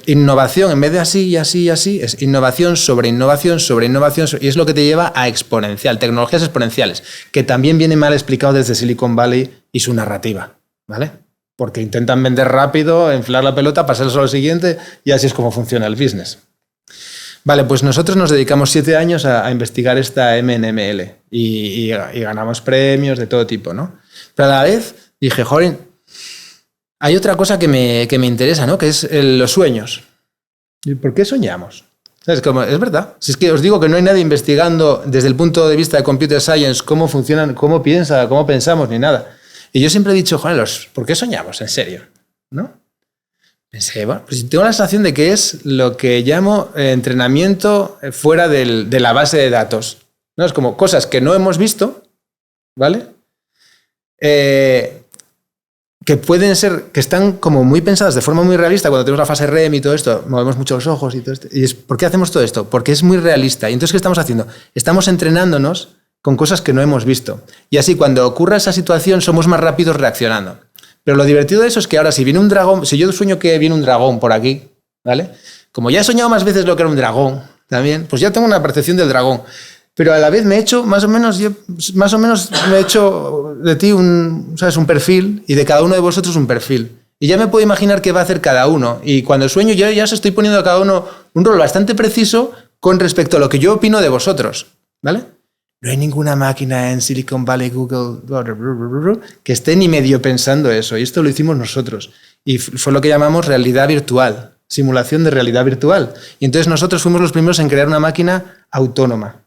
innovación, en vez de así y así y así, es innovación sobre innovación sobre innovación, y es lo que te lleva a exponencial, tecnologías exponenciales, que también viene mal explicado desde Silicon Valley y su narrativa, ¿vale? Porque intentan vender rápido, inflar la pelota, pasarse a lo siguiente, y así es como funciona el business. Vale, pues nosotros nos dedicamos 7 años a investigar esta MNML y ganamos premios de todo tipo, ¿no? Pero a la vez dije, joder, hay otra cosa que me interesa, ¿no? Que es los sueños. ¿Y por qué soñamos? Es verdad. Si es que os digo que no hay nadie investigando desde el punto de vista de computer science cómo funcionan, cómo pensamos, ni nada. Y yo siempre he dicho, joder, ¿por qué soñamos? En serio, ¿no? Pensé, bueno, pues tengo la sensación de que es lo que llamo entrenamiento fuera de la base de datos, ¿no? Es como cosas que no hemos visto, ¿vale? Que pueden ser, que están como muy pensadas de forma muy realista. Cuando tenemos la fase REM y todo esto, movemos mucho los ojos y todo esto. Y ¿por qué hacemos todo esto? Porque es muy realista. Y entonces, ¿qué estamos haciendo? Estamos entrenándonos con cosas que no hemos visto. Y así, cuando ocurra esa situación, somos más rápidos reaccionando. Pero lo divertido de eso es que ahora, si viene un dragón, si yo sueño que viene un dragón por aquí, ¿vale? Como ya he soñado más veces lo que era un dragón también, pues ya tengo una percepción del dragón. Pero a la vez me he hecho, más o menos me he hecho de ti un perfil, y de cada uno de vosotros un perfil. Y ya me puedo imaginar qué va a hacer cada uno. Y cuando sueño yo ya os estoy poniendo a cada uno un rol bastante preciso con respecto a lo que yo opino de vosotros, ¿vale? No hay ninguna máquina en Silicon Valley, Google, que esté ni medio pensando eso. Y esto lo hicimos nosotros. Y fue lo que llamamos realidad virtual, simulación de realidad virtual. Y entonces nosotros fuimos los primeros en crear una máquina autónoma.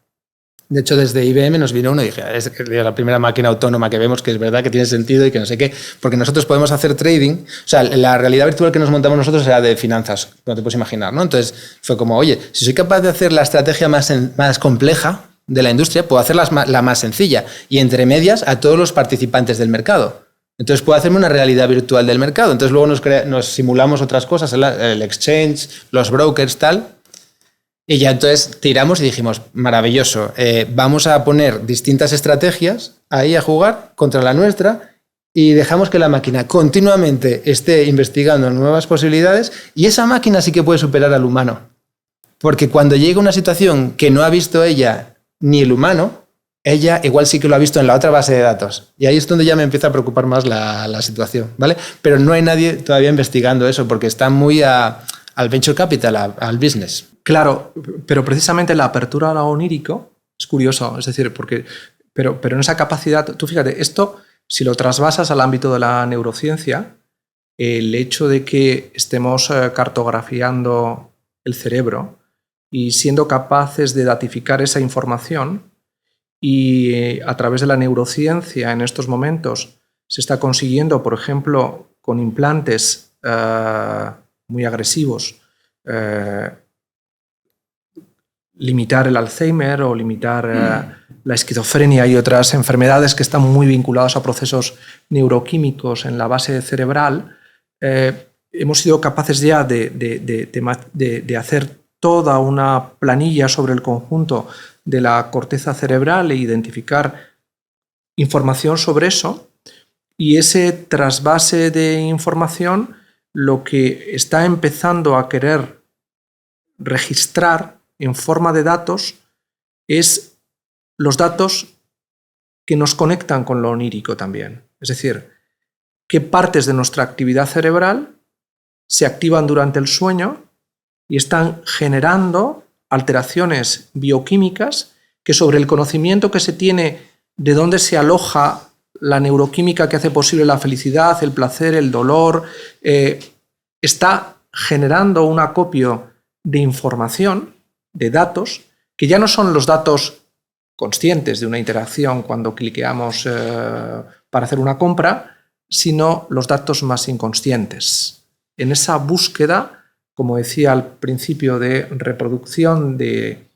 De hecho, desde IBM nos vino uno y dije, es la primera máquina autónoma que vemos, que es verdad, que tiene sentido y que no sé qué, porque nosotros podemos hacer trading. O sea, la realidad virtual que nos montamos nosotros era de finanzas, no te puedes imaginar, ¿no? Entonces fue como, oye, si soy capaz de hacer la estrategia más compleja de la industria, puedo hacer la más sencilla, y entre medias a todos los participantes del mercado. Entonces puedo hacerme una realidad virtual del mercado. Entonces luego nos simulamos otras cosas, el exchange, los brokers, tal. Y ya entonces tiramos y dijimos, maravilloso, vamos a poner distintas estrategias ahí a jugar contra la nuestra, y dejamos que la máquina continuamente esté investigando nuevas posibilidades, y esa máquina sí que puede superar al humano. Porque cuando llega una situación que no ha visto ella ni el humano, ella igual sí que lo ha visto en la otra base de datos. Y ahí es donde ya me empieza a preocupar más la situación, ¿vale? Pero no hay nadie todavía investigando eso, porque está muy al venture capital, al business. Claro, pero precisamente la apertura a lo onírico es curioso, es decir, pero en esa capacidad, tú fíjate, esto, si lo trasvasas al ámbito de la neurociencia, el hecho de que estemos cartografiando el cerebro y siendo capaces de datificar esa información, y a través de la neurociencia en estos momentos se está consiguiendo, por ejemplo, con implantes muy agresivos, limitar el Alzheimer o limitar la esquizofrenia y otras enfermedades que están muy vinculadas a procesos neuroquímicos en la base cerebral. Hemos sido capaces ya de hacer toda una planilla sobre el conjunto de la corteza cerebral e identificar información sobre eso, y ese trasvase de información lo que está empezando a querer registrar en forma de datos es los datos que nos conectan con lo onírico también. Es decir, qué partes de nuestra actividad cerebral se activan durante el sueño y están generando alteraciones bioquímicas que, sobre el conocimiento que se tiene de dónde se aloja la neuroquímica que hace posible la felicidad, el placer, el dolor, está generando un acopio de información, de datos, que ya no son los datos conscientes de una interacción cuando cliqueamos para hacer una compra, sino los datos más inconscientes. En esa búsqueda, como decía al principio, de reproducción, de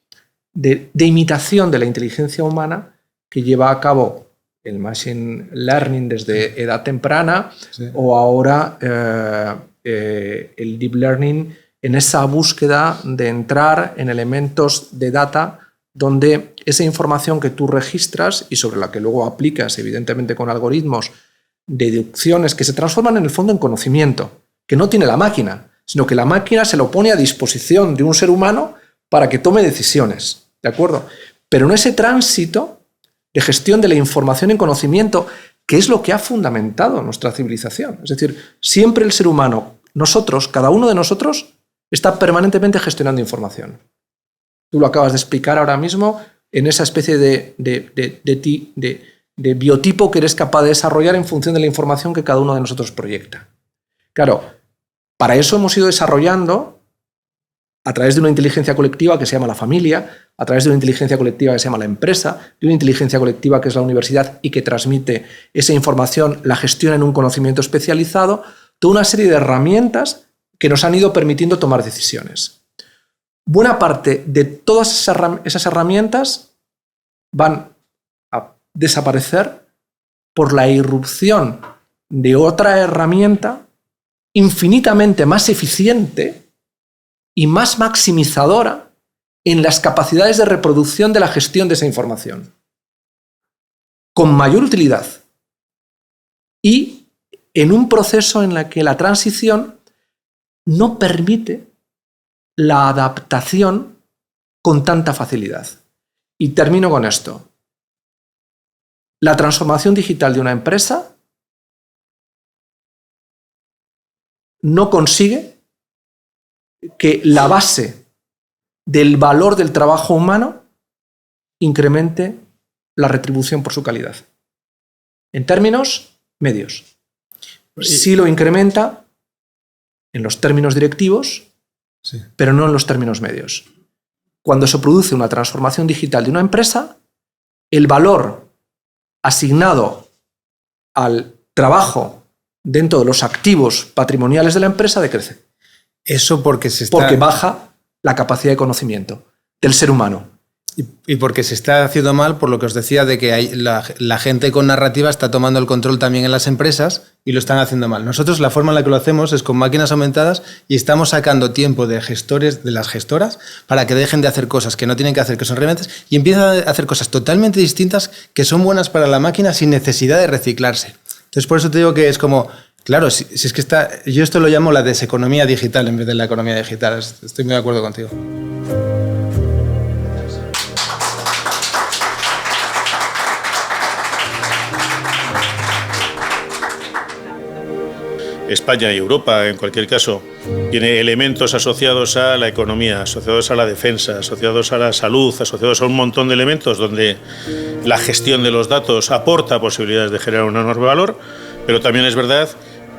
imitación de la inteligencia humana que lleva a cabo el machine learning desde edad temprana, sí, o ahora el deep learning, en esa búsqueda de entrar en elementos de data donde esa información que tú registras y sobre la que luego aplicas, evidentemente con algoritmos, deducciones que se transforman en el fondo en conocimiento, que no tiene la máquina, sino que la máquina se lo pone a disposición de un ser humano para que tome decisiones, ¿de acuerdo? Pero en ese tránsito de gestión de la información en conocimiento, que es lo que ha fundamentado nuestra civilización. Es decir, siempre el ser humano, nosotros, cada uno de nosotros, está permanentemente gestionando información. Tú lo acabas de explicar ahora mismo en esa especie de biotipo que eres capaz de desarrollar en función de la información que cada uno de nosotros proyecta. Claro, para eso hemos ido desarrollando, a través de una inteligencia colectiva que se llama la familia, a través de una inteligencia colectiva que se llama la empresa, de una inteligencia colectiva que es la universidad y que transmite esa información, la gestiona en un conocimiento especializado, toda una serie de herramientas que nos han ido permitiendo tomar decisiones. Buena parte de todas esas herramientas van a desaparecer por la irrupción de otra herramienta infinitamente más eficiente y más maximizadora en las capacidades de reproducción de la gestión de esa información, con mayor utilidad y en un proceso en el que la transición no permite la adaptación con tanta facilidad. Y termino con esto. La transformación digital de una empresa no consigue que la base del valor del trabajo humano incremente la retribución por su calidad. En términos medios. Sí lo incrementa en los términos directivos, sí, pero no en los términos medios. Cuando se produce una transformación digital de una empresa, el valor asignado al trabajo dentro de los activos patrimoniales de la empresa decrece. Eso porque porque baja la capacidad de conocimiento del ser humano. Y porque se está haciendo mal, por lo que os decía, de que la gente con narrativa está tomando el control también en las empresas y lo están haciendo mal. Nosotros la forma en la que lo hacemos es con máquinas aumentadas y estamos sacando tiempo de gestores, de las gestoras, para que dejen de hacer cosas que no tienen que hacer, que son herramientas, y empiezan a hacer cosas totalmente distintas que son buenas para la máquina sin necesidad de reciclarse. Entonces, por eso te digo que es como... Claro, si es que está... Yo esto lo llamo la deseconomía digital en vez de la economía digital. Estoy muy de acuerdo contigo. España y Europa, en cualquier caso, tiene elementos asociados a la economía, asociados a la defensa, asociados a la salud, asociados a un montón de elementos donde la gestión de los datos aporta posibilidades de generar un enorme valor, pero también es verdad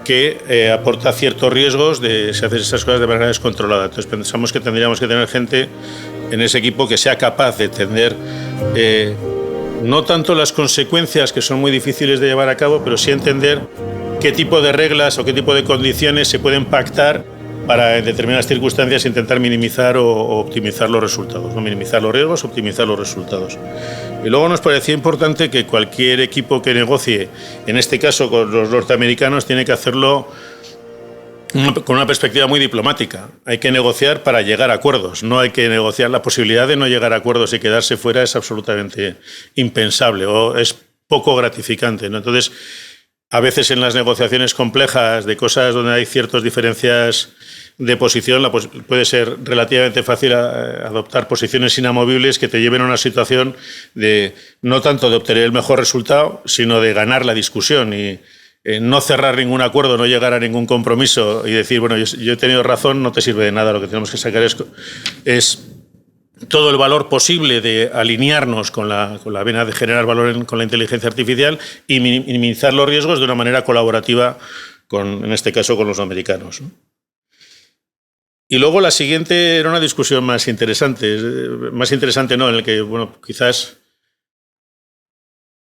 que aporta ciertos riesgos de si haces esas cosas de manera descontrolada. Entonces pensamos que tendríamos que tener gente en ese equipo que sea capaz de entender no tanto las consecuencias, que son muy difíciles de llevar a cabo, pero sí entender qué tipo de reglas o qué tipo de condiciones se pueden pactar para en determinadas circunstancias intentar minimizar o optimizar los resultados, no minimizar los riesgos, optimizar los resultados. Y luego nos parecía importante que cualquier equipo que negocie, en este caso con los norteamericanos, tiene que hacerlo con una perspectiva muy diplomática. Hay que negociar para llegar a acuerdos, no hay que negociar. La posibilidad de no llegar a acuerdos y quedarse fuera es absolutamente impensable o es poco gratificante, ¿no? Entonces, a veces en las negociaciones complejas de cosas donde hay ciertas diferencias de posición, puede ser relativamente fácil adoptar posiciones inamovibles que te lleven a una situación de no tanto de obtener el mejor resultado, sino de ganar la discusión y no cerrar ningún acuerdo, no llegar a ningún compromiso y decir, bueno, yo he tenido razón, no te sirve de nada, lo que tenemos que sacar es todo el valor posible de alinearnos con la vena de generar valor con la inteligencia artificial y minimizar los riesgos de una manera colaborativa, en este caso con los americanos, ¿no? Y luego la siguiente era una discusión más interesante no, en el que, bueno, quizás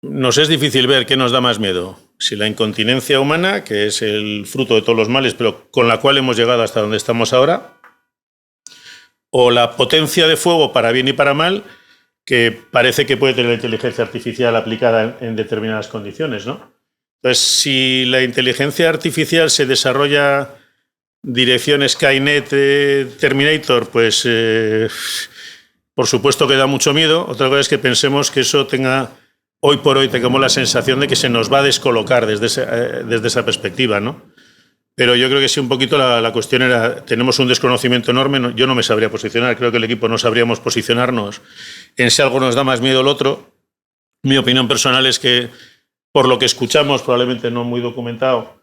nos es difícil ver qué nos da más miedo. Si la incontinencia humana, que es el fruto de todos los males, pero con la cual hemos llegado hasta donde estamos ahora, o la potencia de fuego para bien y para mal, que parece que puede tener la inteligencia artificial aplicada en determinadas condiciones, ¿no? Entonces, si la inteligencia artificial se desarrolla dirección Skynet, Terminator, pues por supuesto que da mucho miedo. Otra cosa es que pensemos que eso hoy por hoy tengamos la sensación de que se nos va a descolocar desde esa perspectiva, ¿no? Pero yo creo que sí, un poquito la cuestión era, tenemos un desconocimiento enorme, yo no me sabría posicionar, creo que el equipo no sabríamos posicionarnos en si algo nos da más miedo al otro. Mi opinión personal es que, por lo que escuchamos, probablemente no muy documentado,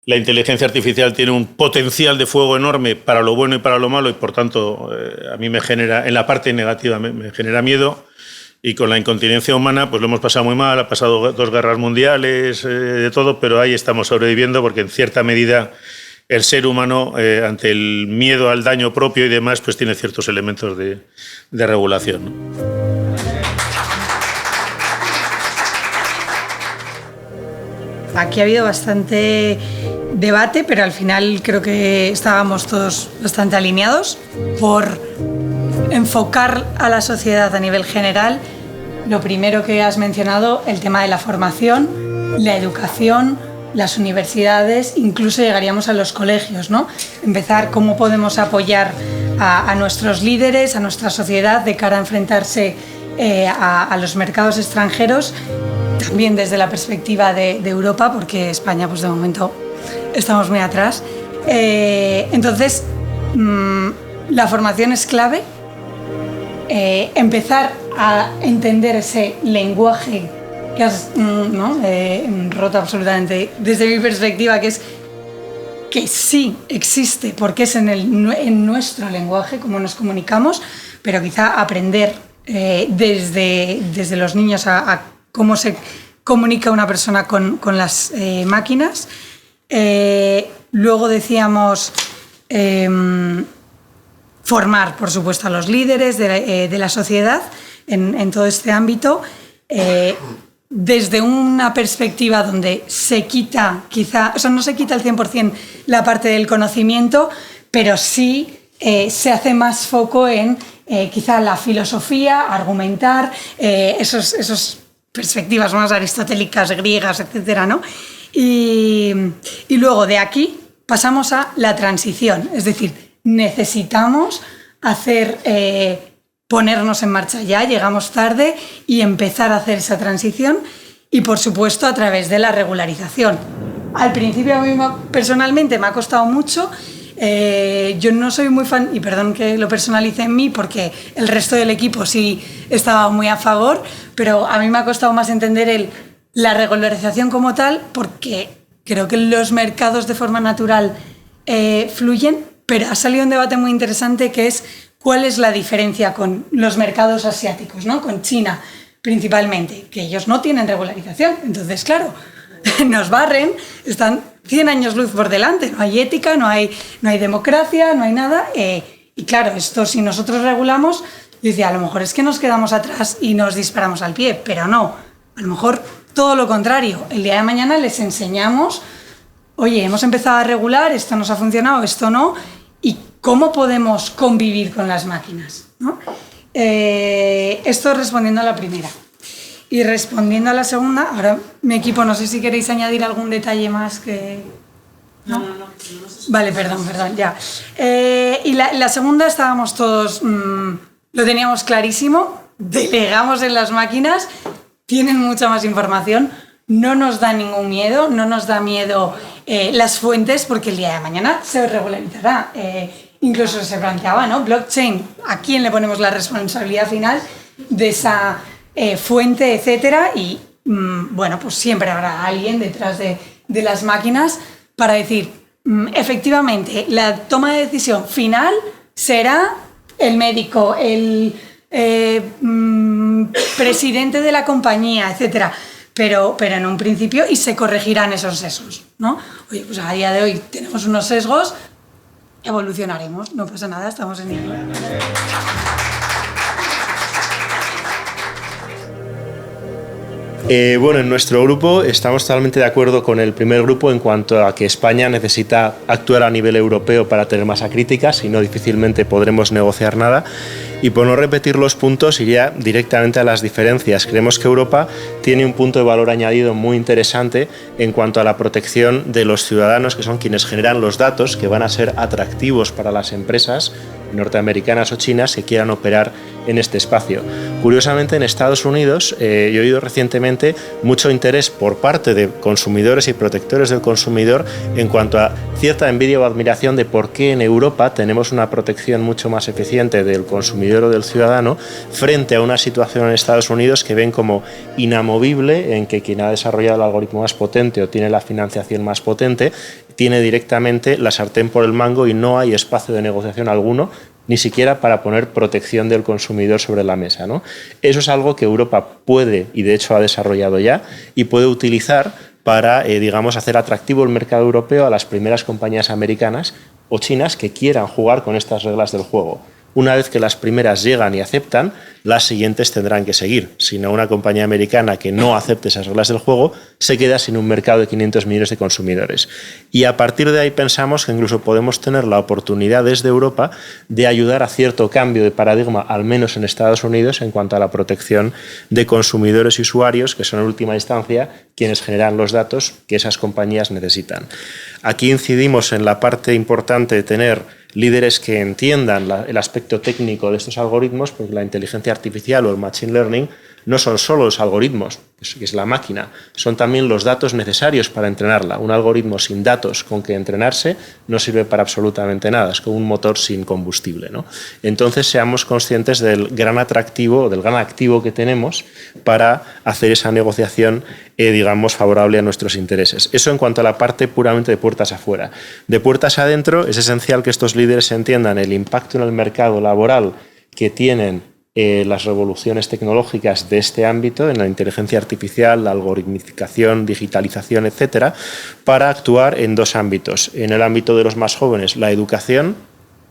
la inteligencia artificial tiene un potencial de fuego enorme para lo bueno y para lo malo, y por tanto a mí me genera, en la parte negativa me genera miedo. Y con la incontinencia humana pues lo hemos pasado muy mal, ha pasado 2 guerras mundiales, de todo, pero ahí estamos sobreviviendo porque en cierta medida el ser humano, ante el miedo al daño propio y demás, pues tiene ciertos elementos de regulación, ¿no? Aquí ha habido bastante debate, pero al final creo que estábamos todos bastante alineados por enfocar a la sociedad a nivel general. Lo primero que has mencionado, el tema de la formación, la educación, las universidades, incluso llegaríamos a los colegios, ¿no? Empezar cómo podemos apoyar a nuestros líderes, a nuestra sociedad de cara a enfrentarse a los mercados extranjeros, también desde la perspectiva de Europa, porque España pues de momento estamos muy atrás. Entonces, la formación es clave. Empezar a entender ese lenguaje que has roto absolutamente desde mi perspectiva, que es que sí existe porque es en nuestro lenguaje, cómo nos comunicamos, pero quizá aprender desde los niños a cómo se comunica una persona con las máquinas. Luego decíamos formar, por supuesto, a los líderes de la sociedad en todo este ámbito, desde una perspectiva donde se quita, quizá, o sea, no se quita al 100% la parte del conocimiento, pero sí se hace más foco en quizá la filosofía, argumentar, esas perspectivas más aristotélicas, griegas, etcétera, ¿no? Y luego de aquí pasamos a la transición, es decir, necesitamos ponernos en marcha ya, llegamos tarde y empezar a hacer esa transición, y por supuesto a través de la regularización. Al principio a mí personalmente me ha costado mucho, yo no soy muy fan, y perdón que lo personalice en mí porque el resto del equipo sí estaba muy a favor, pero a mí me ha costado más entender la regularización como tal, porque creo que los mercados de forma natural fluyen, pero ha salido un debate muy interesante que es cuál es la diferencia con los mercados asiáticos, ¿no? Con China principalmente, que ellos no tienen regularización. Entonces, claro, nos barren, están 100 años luz por delante, no hay ética, no hay democracia, no hay nada. Y claro, esto si nosotros regulamos, yo decía, a lo mejor es que nos quedamos atrás y nos disparamos al pie, pero no, a lo mejor todo lo contrario. El día de mañana les enseñamos, oye, hemos empezado a regular, esto nos ha funcionado, esto no, y cómo podemos convivir con las máquinas, ¿no? Esto respondiendo a la primera. Y respondiendo a la segunda, ahora mi equipo, no sé si queréis añadir algún detalle más que... ¿No? No. Vale, perdón, ya. Y la segunda estábamos todos, lo teníamos clarísimo, delegamos en las máquinas, tienen mucha más información, no nos da ningún miedo, no nos da miedo las fuentes, porque el día de mañana se regularizará. Incluso se planteaba, ¿no? Blockchain, ¿a quién le ponemos la responsabilidad final de esa fuente, etcétera? Y bueno, pues siempre habrá alguien detrás de las máquinas para decir, efectivamente, la toma de decisión final será el médico, el presidente de la compañía, etcétera. Pero en un principio, y se corregirán esos sesgos, ¿no? Oye, pues a día de hoy tenemos unos sesgos, evolucionaremos, no pasa nada, estamos en ello. Bueno, en nuestro grupo estamos totalmente de acuerdo con el primer grupo en cuanto a que España necesita actuar a nivel europeo para tener masa crítica, si no difícilmente podremos negociar nada. Y por no repetir los puntos, iría directamente a las diferencias. Creemos que Europa tiene un punto de valor añadido muy interesante en cuanto a la protección de los ciudadanos, que son quienes generan los datos que van a ser atractivos para las empresas norteamericanas o chinas que quieran operar en este espacio. Curiosamente, en Estados Unidos, yo he oído recientemente mucho interés por parte de consumidores y protectores del consumidor en cuanto a cierta envidia o admiración de por qué en Europa tenemos una protección mucho más eficiente del consumidor o del ciudadano frente a una situación en Estados Unidos que ven como inamovible, en que quien ha desarrollado el algoritmo más potente o tiene la financiación más potente tiene directamente la sartén por el mango y no hay espacio de negociación alguno, ni siquiera para poner protección del consumidor sobre la mesa, ¿no? Eso es algo que Europa puede, y de hecho ha desarrollado ya, y puede utilizar para, digamos, hacer atractivo el mercado europeo a las primeras compañías americanas o chinas que quieran jugar con estas reglas del juego. Una vez que las primeras llegan y aceptan, las siguientes tendrán que seguir. Si no, una compañía americana que no acepte esas reglas del juego se queda sin un mercado de 500 millones de consumidores. Y a partir de ahí pensamos que incluso podemos tener la oportunidad desde Europa de ayudar a cierto cambio de paradigma, al menos en Estados Unidos, en cuanto a la protección de consumidores y usuarios, que son en última instancia quienes generan los datos que esas compañías necesitan. Aquí incidimos en la parte importante de tener líderes que entiendan el aspecto técnico de estos algoritmos, porque la inteligencia artificial o el machine learning no son solo los algoritmos, que es la máquina, son también los datos necesarios para entrenarla. Un algoritmo sin datos con que entrenarse no sirve para absolutamente nada, es como un motor sin combustible, ¿no? Entonces seamos conscientes del gran atractivo, del gran activo que tenemos para hacer esa negociación, digamos, favorable a nuestros intereses. Eso en cuanto a la parte puramente de puertas afuera. De puertas adentro es esencial que estos líderes entiendan el impacto en el mercado laboral que tienen las revoluciones tecnológicas de este ámbito, en la inteligencia artificial, la algoritmización, digitalización, etcétera, para actuar en dos ámbitos. En el ámbito de los más jóvenes, la educación,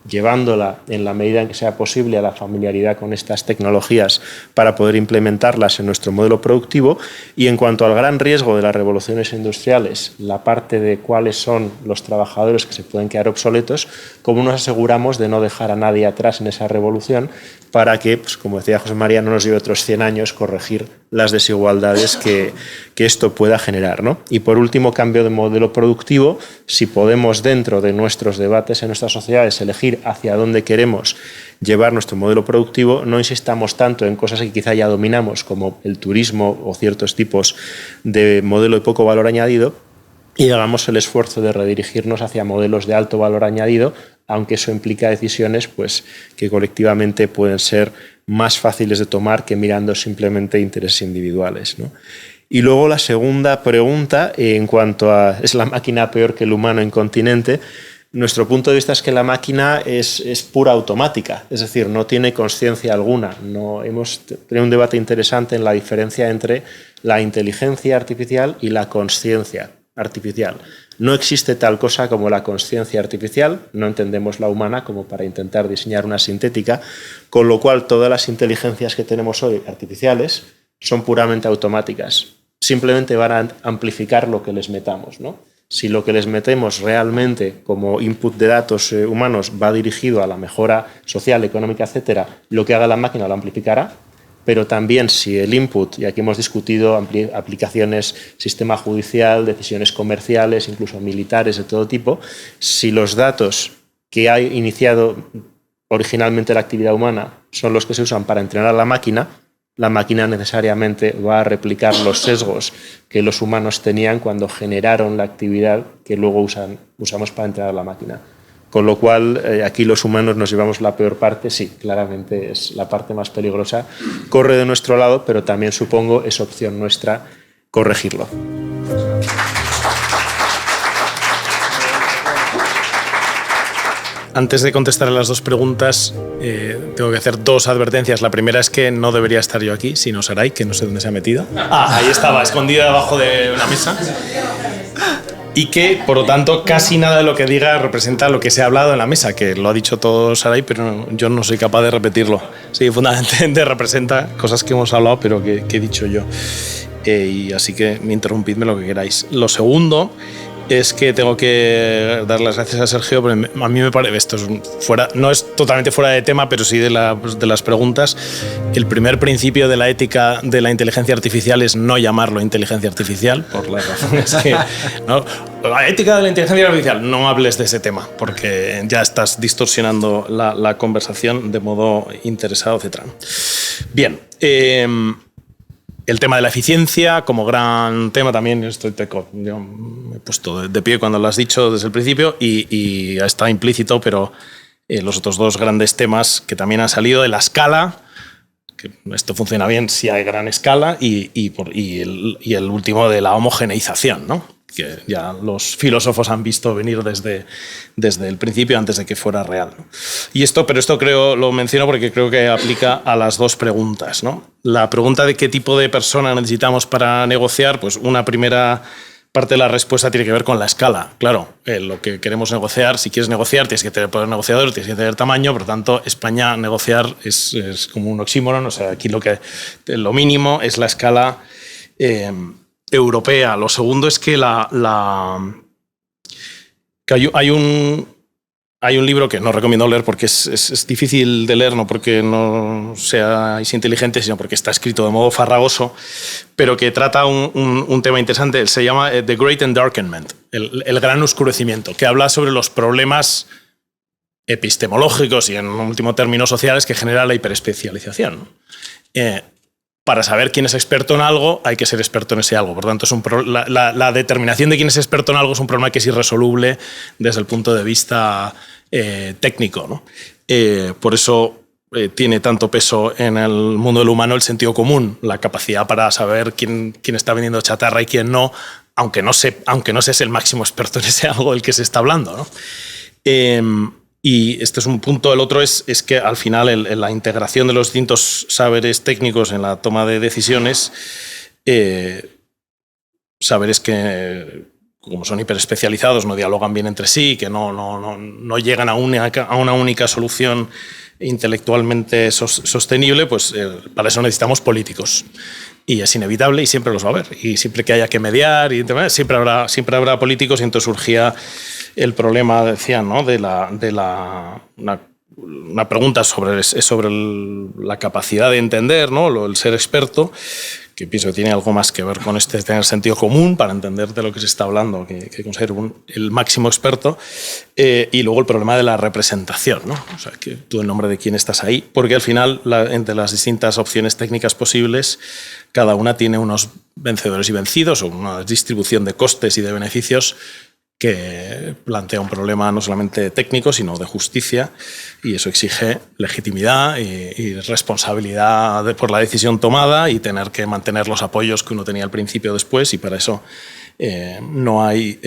llevándola en la medida en que sea posible a la familiaridad con estas tecnologías para poder implementarlas en nuestro modelo productivo. Y en cuanto al gran riesgo de las revoluciones industriales, la parte de cuáles son los trabajadores que se pueden quedar obsoletos, cómo nos aseguramos de no dejar a nadie atrás en esa revolución para que, pues, como decía José María, no nos lleve otros 100 años corregir las desigualdades que esto pueda generar, ¿no? Y por último, cambio de modelo productivo. Si podemos, dentro de nuestros debates en nuestras sociedades, elegir hacia dónde queremos llevar nuestro modelo productivo, no insistamos tanto en cosas que quizá ya dominamos, como el turismo o ciertos tipos de modelo de poco valor añadido, y hagamos el esfuerzo de redirigirnos hacia modelos de alto valor añadido, aunque eso implica decisiones, pues, que colectivamente pueden ser más fáciles de tomar que mirando simplemente intereses individuales, ¿no? Y luego la segunda pregunta, en cuanto a ¿es la máquina peor que el humano incontinente? Nuestro punto de vista es que la máquina es pura automática, es decir, no tiene conciencia alguna. No, hemos tenido un debate interesante en la diferencia entre la inteligencia artificial y la consciencia artificial. No existe tal cosa como la consciencia artificial, no entendemos la humana como para intentar diseñar una sintética, con lo cual todas las inteligencias que tenemos hoy artificiales son puramente automáticas. Simplemente van a amplificar lo que les metamos, ¿no? Si lo que les metemos realmente como input de datos humanos va dirigido a la mejora social, económica, etcétera, lo que haga la máquina lo amplificará. Pero también si el input, y aquí hemos discutido aplicaciones, sistema judicial, decisiones comerciales, incluso militares de todo tipo, si los datos que ha iniciado originalmente la actividad humana son los que se usan para entrenar a la máquina necesariamente va a replicar los sesgos que los humanos tenían cuando generaron la actividad que luego usamos para entrenar a la máquina. Con lo cual, aquí los humanos nos llevamos la peor parte, sí, claramente es la parte más peligrosa. Corre de nuestro lado, pero también supongo es opción nuestra corregirlo. Antes de contestar a las dos preguntas, tengo que hacer dos advertencias. La primera es que no debería estar yo aquí, sino Saray, que no sé dónde se ha metido. Ah, ahí estaba, escondida debajo de una mesa. Y que, por lo tanto, casi nada de lo que diga representa lo que se ha hablado en la mesa, que lo ha dicho todo Saray, pero yo no soy capaz de repetirlo. Sí, fundamentalmente representa cosas que hemos hablado, pero que he dicho yo. Y así que interrumpidme lo que queráis. Lo segundo es que tengo que dar las gracias a Sergio, porque a mí me parece, esto es no es totalmente fuera de tema, pero sí de las preguntas. El primer principio de la ética de la inteligencia artificial es no llamarlo inteligencia artificial, por las razones que... ¿no? La ética de la inteligencia artificial, no hables de ese tema, porque ya estás distorsionando la conversación de modo interesado, etc. Bien, el tema de la eficiencia como gran tema también, yo me he puesto de pie cuando lo has dicho desde el principio y está implícito, pero los otros dos grandes temas que también han salido de la escala, que esto funciona bien si hay gran escala, y el último de la homogeneización, ¿no? Que ya los filósofos han visto venir desde el principio, antes de que fuera real, ¿no? Pero esto lo menciono porque creo que aplica a las dos preguntas, ¿no? La pregunta de qué tipo de persona necesitamos para negociar, pues una primera parte de la respuesta tiene que ver con la escala. Claro, lo que queremos negociar, si quieres negociar, tienes que tener poder negociador, tienes que tener tamaño, por lo tanto, España negociar es como un oxímoron, o sea, aquí lo mínimo es la escala europea. Lo segundo es que hay un libro que no recomiendo leer porque es difícil de leer, no porque no seáis inteligentes, sino porque está escrito de modo farragoso, pero que trata un tema interesante. Se llama The Great Endarkenment, el gran oscurecimiento, que habla sobre los problemas epistemológicos y, en último término, sociales que genera la hiperespecialización. Para saber quién es experto en algo, hay que ser experto en ese algo. Por tanto, la determinación de quién es experto en algo es un problema que es irresoluble desde el punto de vista técnico, ¿no? Por eso tiene tanto peso en el mundo del humano el sentido común, la capacidad para saber quién está vendiendo chatarra y quién no, aunque no seas el máximo experto en ese algo del que se está hablando, ¿no? Y este es un punto. El otro es que al final la integración de los distintos saberes técnicos en la toma de decisiones, saberes que, como son hiperespecializados, no dialogan bien entre sí, que no llegan a una única solución intelectualmente sostenible, pues para eso necesitamos políticos. Y es inevitable y siempre los va a haber. Y siempre que haya que mediar, siempre habrá políticos, y entonces surgía el problema, decían, ¿no? Una pregunta sobre la capacidad de entender, ¿no? El ser experto, que pienso que tiene algo más que ver con tener sentido común para entender de lo que se está hablando, que con ser el máximo experto, y luego el problema de la representación, ¿no? O sea, que tú en nombre de quién estás ahí, porque al final, entre las distintas opciones técnicas posibles, cada una tiene unos vencedores y vencidos, o una distribución de costes y de beneficios que plantea un problema no solamente técnico, sino de justicia, y eso exige legitimidad y responsabilidad por la decisión tomada y tener que mantener los apoyos que uno tenía al principio o después, y para eso no hay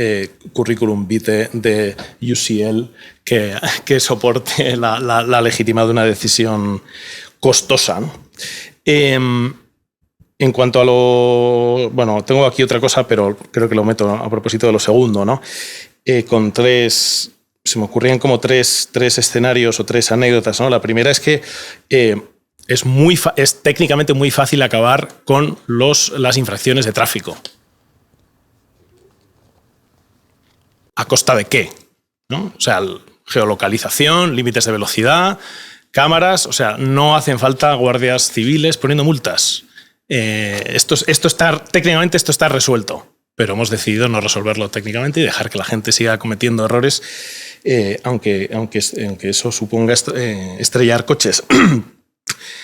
currículum vitae de UCL que soporte la legitimidad de una decisión costosa, ¿no? En cuanto a bueno, tengo aquí otra cosa, pero creo que lo meto a propósito de lo segundo, ¿no? Se me ocurrían como tres escenarios o tres anécdotas, ¿no? La primera es que es técnicamente muy fácil acabar con las infracciones de tráfico. ¿A costa de qué? ¿No? O sea, geolocalización, límites de velocidad, cámaras, o sea, no hacen falta guardias civiles poniendo multas. Técnicamente esto está resuelto, pero hemos decidido no resolverlo técnicamente y dejar que la gente siga cometiendo errores, aunque eso suponga estrellar coches.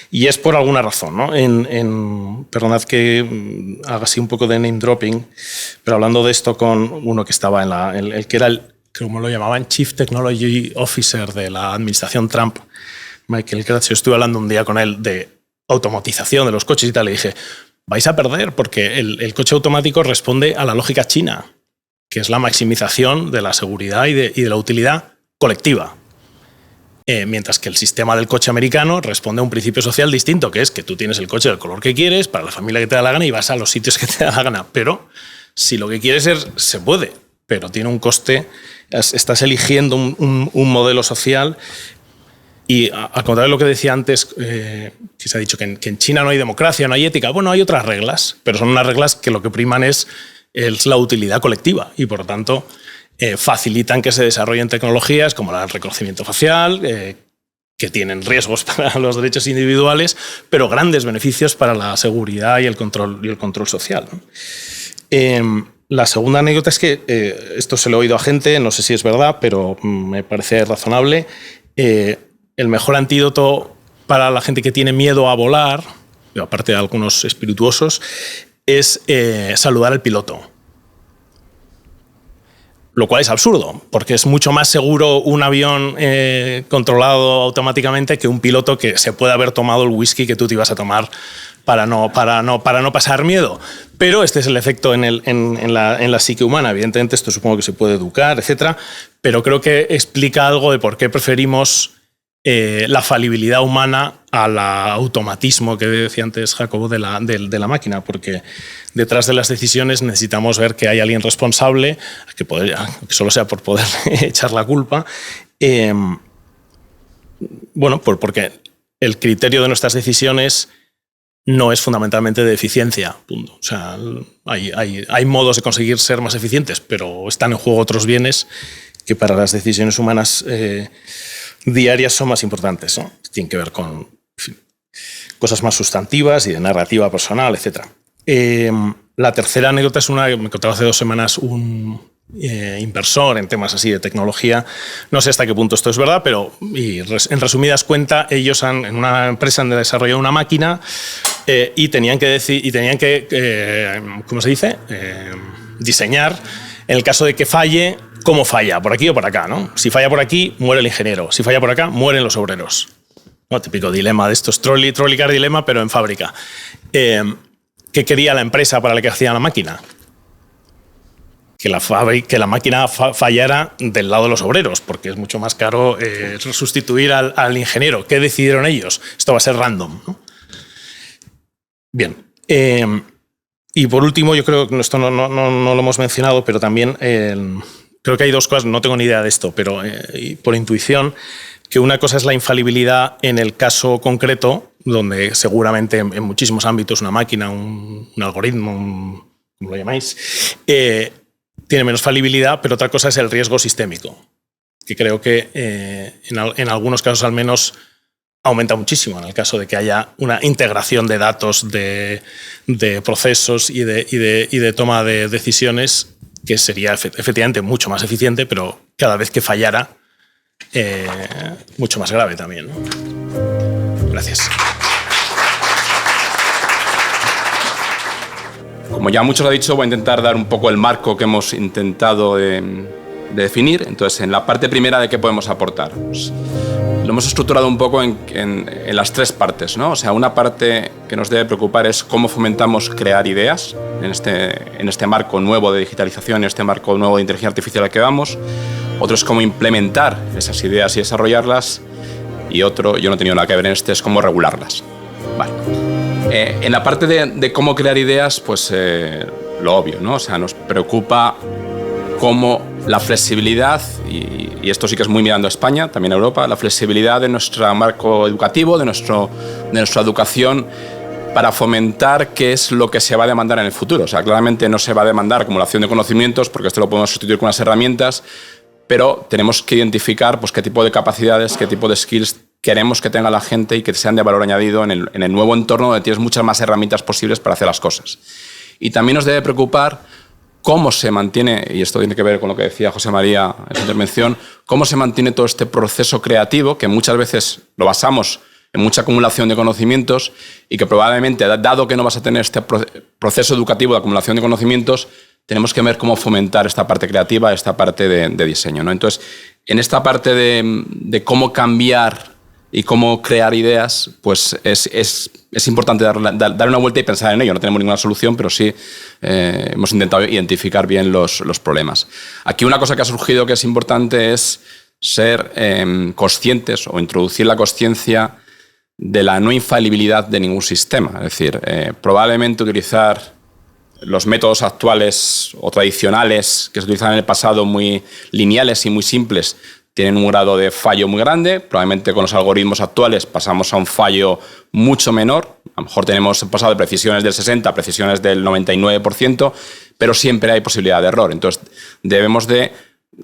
Y es por alguna razón, ¿no? Perdonad que haga así un poco de name dropping, pero hablando de esto con uno que estaba el que era como lo llamaban, Chief Technology Officer de la administración Trump, Michael Kratz, yo estuve hablando un día con él de automatización de los coches y tal, le dije, vais a perder porque el coche automático responde a la lógica china, que es la maximización de la seguridad y de la utilidad colectiva. Mientras que el sistema del coche americano responde a un principio social distinto, que es que tú tienes el coche del color que quieres, para la familia que te da la gana, y vas a los sitios que te da la gana. Pero si lo que quieres se puede, pero tiene un coste, estás eligiendo un modelo social. Y al contrario de lo que decía antes, que se ha dicho que en China no hay democracia, no hay ética. Bueno, hay otras reglas, pero son unas reglas que lo que priman es es la utilidad colectiva y, por lo tanto, facilitan que se desarrollen tecnologías como el reconocimiento facial, que tienen riesgos para los derechos individuales, pero grandes beneficios para la seguridad y el control social, ¿no? La segunda anécdota es que, esto se lo he oído a gente, no sé si es verdad, pero me parece razonable, el mejor antídoto para la gente que tiene miedo a volar, aparte de algunos espirituosos, es saludar al piloto. Lo cual es absurdo, porque es mucho más seguro un avión controlado automáticamente que un piloto que se puede haber tomado el whisky que tú te ibas a tomar para no pasar miedo. Pero este es el efecto en la psique humana. Evidentemente esto supongo que se puede educar, etc. Pero creo que explica algo de por qué preferimos la falibilidad humana al automatismo que decía antes Jacobo de la máquina, porque detrás de las decisiones necesitamos ver que hay alguien responsable, que solo sea por poder echar la culpa. Porque el criterio de nuestras decisiones no es fundamentalmente de eficiencia. Punto. O sea, hay modos de conseguir ser más eficientes, pero están en juego otros bienes que para las decisiones humanas diarias son más importantes, ¿no? Tienen que ver con cosas más sustantivas y de narrativa personal, etc. La tercera anécdota es una que me contaba hace 2 semanas un inversor en temas así de tecnología. No sé hasta qué punto esto es verdad, pero en resumidas cuentas, ellos en una empresa han desarrollado una máquina y tenían que ¿cómo se dice? Diseñar, en el caso de que falle, cómo falla, por aquí o por acá, ¿no? Si falla por aquí, muere el ingeniero. Si falla por acá, mueren los obreros. ¿No? Típico dilema de estos, trolley car dilema, pero en fábrica. ¿Qué quería la empresa para la que hacía la máquina? Que la máquina fallara del lado de los obreros, porque es mucho más caro sustituir al ingeniero. ¿Qué decidieron ellos? Esto va a ser random, ¿no? Bien. Y por último, yo creo que esto no lo hemos mencionado, pero también creo que hay 2 cosas, no tengo ni idea de esto, pero por intuición, que una cosa es la infalibilidad en el caso concreto, donde seguramente en muchísimos ámbitos una máquina, un algoritmo, como lo llamáis, tiene menos falibilidad, pero otra cosa es el riesgo sistémico, que creo que en algunos casos al menos aumenta muchísimo en el caso de que haya una integración de datos, de procesos y de toma de decisiones, que sería efectivamente mucho más eficiente, pero cada vez que fallara, mucho más grave también, ¿no? Gracias. Como ya muchos ha dicho, voy a intentar dar un poco el marco que hemos intentado de definir. Entonces, en la parte primera, ¿de qué podemos aportar? Pues, lo hemos estructurado un poco en las 3 partes, ¿no? O sea, una parte que nos debe preocupar es cómo fomentamos crear ideas en este marco nuevo de digitalización, en este marco nuevo de inteligencia artificial al que vamos. Otro es cómo implementar esas ideas y desarrollarlas. Y otro, yo no he tenido nada que ver en es cómo regularlas. Vale. En la parte de cómo crear ideas, pues lo obvio, ¿no? O sea, nos preocupa cómo la flexibilidad, y esto sí que es muy mirando a España, también a Europa, la flexibilidad de nuestro marco educativo, de nuestra educación, para fomentar qué es lo que se va a demandar en el futuro. O sea, claramente no se va a demandar acumulación de conocimientos, porque esto lo podemos sustituir con unas herramientas, pero tenemos que identificar pues, qué tipo de capacidades, qué tipo de skills queremos que tenga la gente y que sean de valor añadido en el nuevo entorno donde tienes muchas más herramientas posibles para hacer las cosas. Y también nos debe preocupar cómo se mantiene, y esto tiene que ver con lo que decía José María en su intervención, cómo se mantiene todo este proceso creativo, que muchas veces lo basamos en mucha acumulación de conocimientos y que probablemente, dado que no vas a tener este proceso educativo de acumulación de conocimientos, tenemos que ver cómo fomentar esta parte creativa, esta parte de diseño, ¿no? Entonces, en esta parte de cómo cambiar y cómo crear ideas, pues es importante dar una vuelta y pensar en ello. No tenemos ninguna solución, pero sí hemos intentado identificar bien los problemas. Aquí una cosa que ha surgido que es importante es ser conscientes o introducir la consciencia de la no infalibilidad de ningún sistema. Es decir, probablemente utilizar los métodos actuales o tradicionales que se utilizaban en el pasado, muy lineales y muy simples, tienen un grado de fallo muy grande. Probablemente con los algoritmos actuales pasamos a un fallo mucho menor. A lo mejor tenemos pasado de precisiones del 60% a precisiones del 99%, pero siempre hay posibilidad de error. Entonces, debemos de,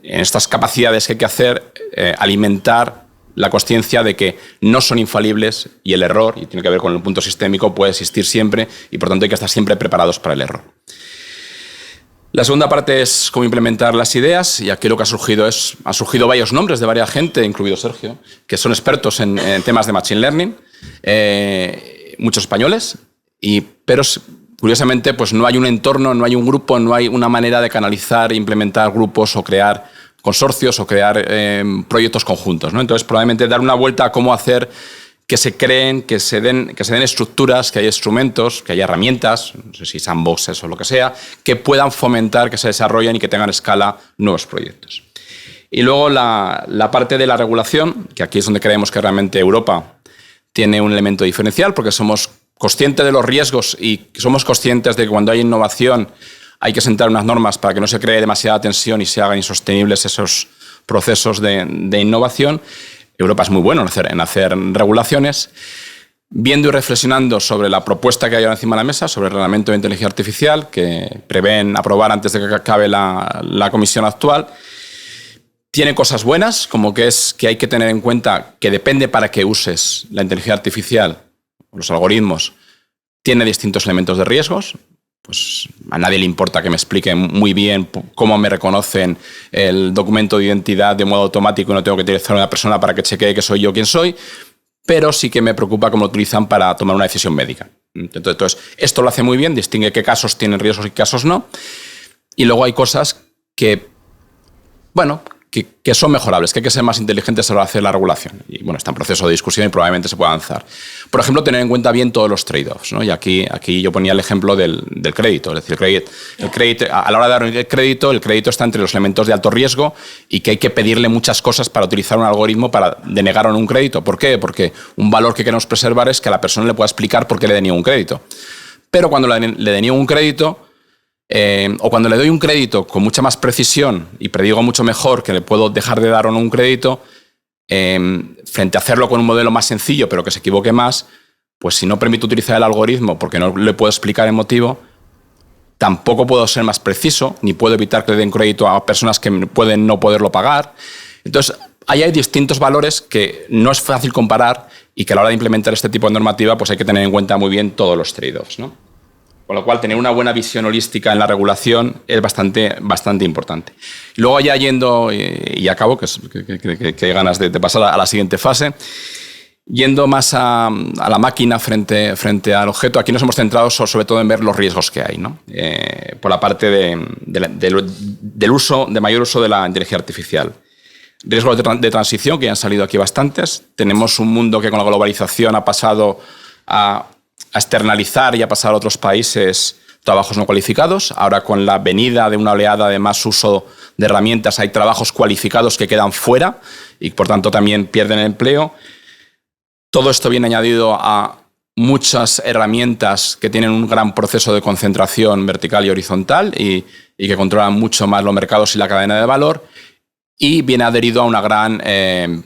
en estas capacidades que hay que hacer, alimentar la consciencia de que no son infalibles y el error, y tiene que ver con el punto sistémico, puede existir siempre y por tanto hay que estar siempre preparados para el error. La segunda parte es cómo implementar las ideas, y aquí lo que han surgido varios nombres de varias gente, incluido Sergio, que son expertos en temas de Machine Learning, muchos españoles, pero curiosamente pues no hay un entorno, no hay un grupo, no hay una manera de canalizar, implementar grupos o crear consorcios o crear proyectos conjuntos, ¿no? Entonces, probablemente dar una vuelta a cómo hacer que se creen, que se den estructuras, que haya instrumentos, que haya herramientas, no sé si sandboxes o lo que sea, que puedan fomentar que se desarrollen y que tengan a escala nuevos proyectos. Y luego la parte de la regulación, que aquí es donde creemos que realmente Europa tiene un elemento diferencial, porque somos conscientes de los riesgos y somos conscientes de que cuando hay innovación hay que sentar unas normas para que no se cree demasiada tensión y se hagan insostenibles esos procesos de innovación. Europa es muy bueno en hacer regulaciones. Viendo y reflexionando sobre la propuesta que hay ahora encima de la mesa, sobre el reglamento de inteligencia artificial, que prevén aprobar antes de que acabe la comisión actual, tiene cosas buenas, como que es que hay que tener en cuenta que depende para qué uses la inteligencia artificial, los algoritmos, tiene distintos elementos de riesgos. Pues a nadie le importa que me expliquen muy bien cómo me reconocen el documento de identidad de modo automático y no tengo que utilizar a una persona para que chequee que soy yo quien soy, pero sí que me preocupa cómo lo utilizan para tomar una decisión médica. Entonces, esto lo hace muy bien, distingue qué casos tienen riesgos y qué casos no. Y luego hay cosas que son mejorables, que hay que ser más inteligentes a la hora de hacer la regulación. Y bueno, está en proceso de discusión y probablemente se pueda avanzar. Por ejemplo, tener en cuenta bien todos los trade-offs, ¿no? Y aquí yo ponía el ejemplo del crédito. Es decir, el crédito, a la hora de dar el crédito está entre los elementos de alto riesgo y que hay que pedirle muchas cosas para utilizar un algoritmo para denegar o no un crédito. ¿Por qué? Porque un valor que queremos preservar es que a la persona le pueda explicar por qué le deniego un crédito. Pero cuando le deniego un crédito, o cuando le doy un crédito con mucha más precisión y predigo mucho mejor que le puedo dejar de dar o no un crédito, frente a hacerlo con un modelo más sencillo pero que se equivoque más, pues si no permito utilizar el algoritmo porque no le puedo explicar el motivo, tampoco puedo ser más preciso, ni puedo evitar que le den crédito a personas que pueden no poderlo pagar. Entonces, ahí hay distintos valores que no es fácil comparar y que a la hora de implementar este tipo de normativa pues hay que tener en cuenta muy bien todos los trade-offs, ¿no? Con lo cual, tener una buena visión holística en la regulación es bastante importante. Luego, ya yendo, y acabo, que hay ganas de pasar a la siguiente fase, yendo más a la máquina frente al objeto, aquí nos hemos centrado sobre todo en ver los riesgos que hay, ¿no? Por la parte del uso, de mayor uso de la inteligencia artificial. Riesgos de transición, que ya han salido aquí bastantes. Tenemos un mundo que con la globalización ha pasado a externalizar y a pasar a otros países trabajos no cualificados. Ahora, con la venida de una oleada de más uso de herramientas, hay trabajos cualificados que quedan fuera y, por tanto, también pierden el empleo. Todo esto viene añadido a muchas herramientas que tienen un gran proceso de concentración vertical y horizontal y que controlan mucho más los mercados y la cadena de valor. Y viene adherido a una gran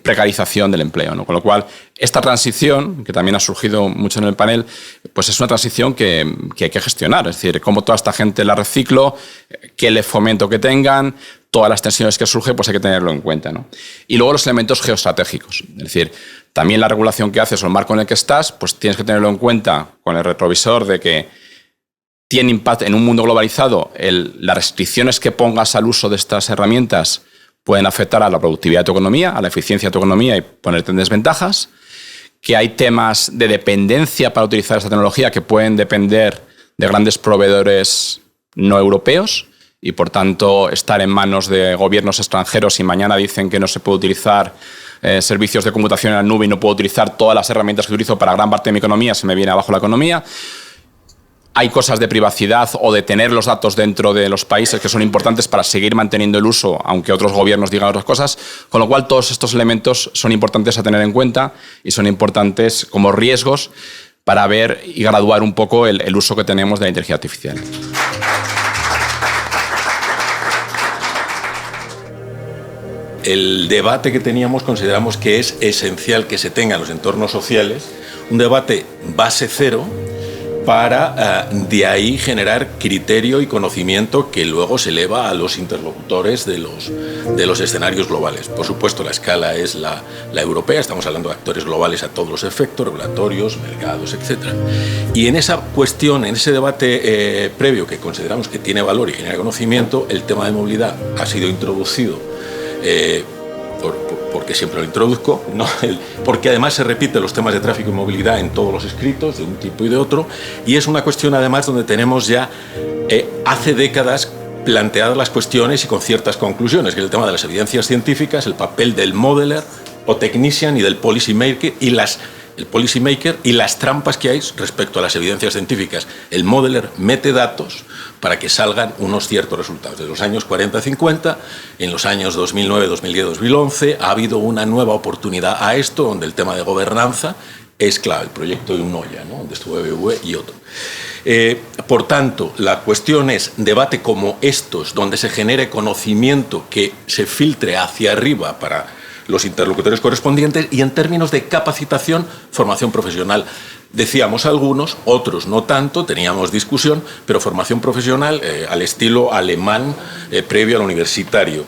precarización del empleo, ¿no? Con lo cual, esta transición, que también ha surgido mucho en el panel, pues es una transición que hay que gestionar. Es decir, cómo toda esta gente la reciclo, qué le fomento que tengan, todas las tensiones que surgen, pues hay que tenerlo en cuenta, ¿no? Y luego los elementos geoestratégicos. Es decir, también la regulación que haces o el marco en el que estás, pues tienes que tenerlo en cuenta con el retrovisor de que tiene impacto en un mundo globalizado. Las restricciones que pongas al uso de estas herramientas pueden afectar a la productividad de tu economía, a la eficiencia de tu economía y ponerte en desventajas, que hay temas de dependencia para utilizar esta tecnología que pueden depender de grandes proveedores no europeos y, por tanto, estar en manos de gobiernos extranjeros y mañana dicen que no se puede utilizar servicios de computación en la nube y no puedo utilizar todas las herramientas que utilizo para gran parte de mi economía, se me viene abajo la economía. Hay cosas de privacidad o de tener los datos dentro de los países que son importantes para seguir manteniendo el uso, aunque otros gobiernos digan otras cosas. Con lo cual, todos estos elementos son importantes a tener en cuenta y son importantes como riesgos para ver y graduar un poco el uso que tenemos de la inteligencia artificial. El debate que teníamos consideramos que es esencial que se tenga en los entornos sociales un debate base cero para de ahí generar criterio y conocimiento que luego se eleva a los interlocutores de los escenarios globales. Por supuesto, la escala es la europea, estamos hablando de actores globales a todos los efectos, regulatorios, mercados, etc. Y en esa cuestión, en ese debate previo que consideramos que tiene valor y genera conocimiento, el tema de movilidad ha sido introducido porque siempre lo introduzco, ¿no? Porque además se repiten los temas de tráfico y movilidad en todos los escritos, de un tipo y de otro, y es una cuestión además donde tenemos ya hace décadas planteadas las cuestiones y con ciertas conclusiones, que es el tema de las evidencias científicas, el papel del modeler o technician y del policymaker y las trampas que hay respecto a las evidencias científicas. El modeler mete datos para que salgan unos ciertos resultados. Desde los años 40-50, en los años 2009, 2010, 2011, ha habido una nueva oportunidad a esto, donde el tema de gobernanza es clave, el proyecto de Unoya, ¿no? Donde estuvo BBV y otro. Por tanto, la cuestión es debate como estos, donde se genere conocimiento que se filtre hacia arriba para los interlocutores correspondientes, y en términos de capacitación, formación profesional. Decíamos algunos, otros no tanto, teníamos discusión, pero formación profesional al estilo alemán previo al universitario.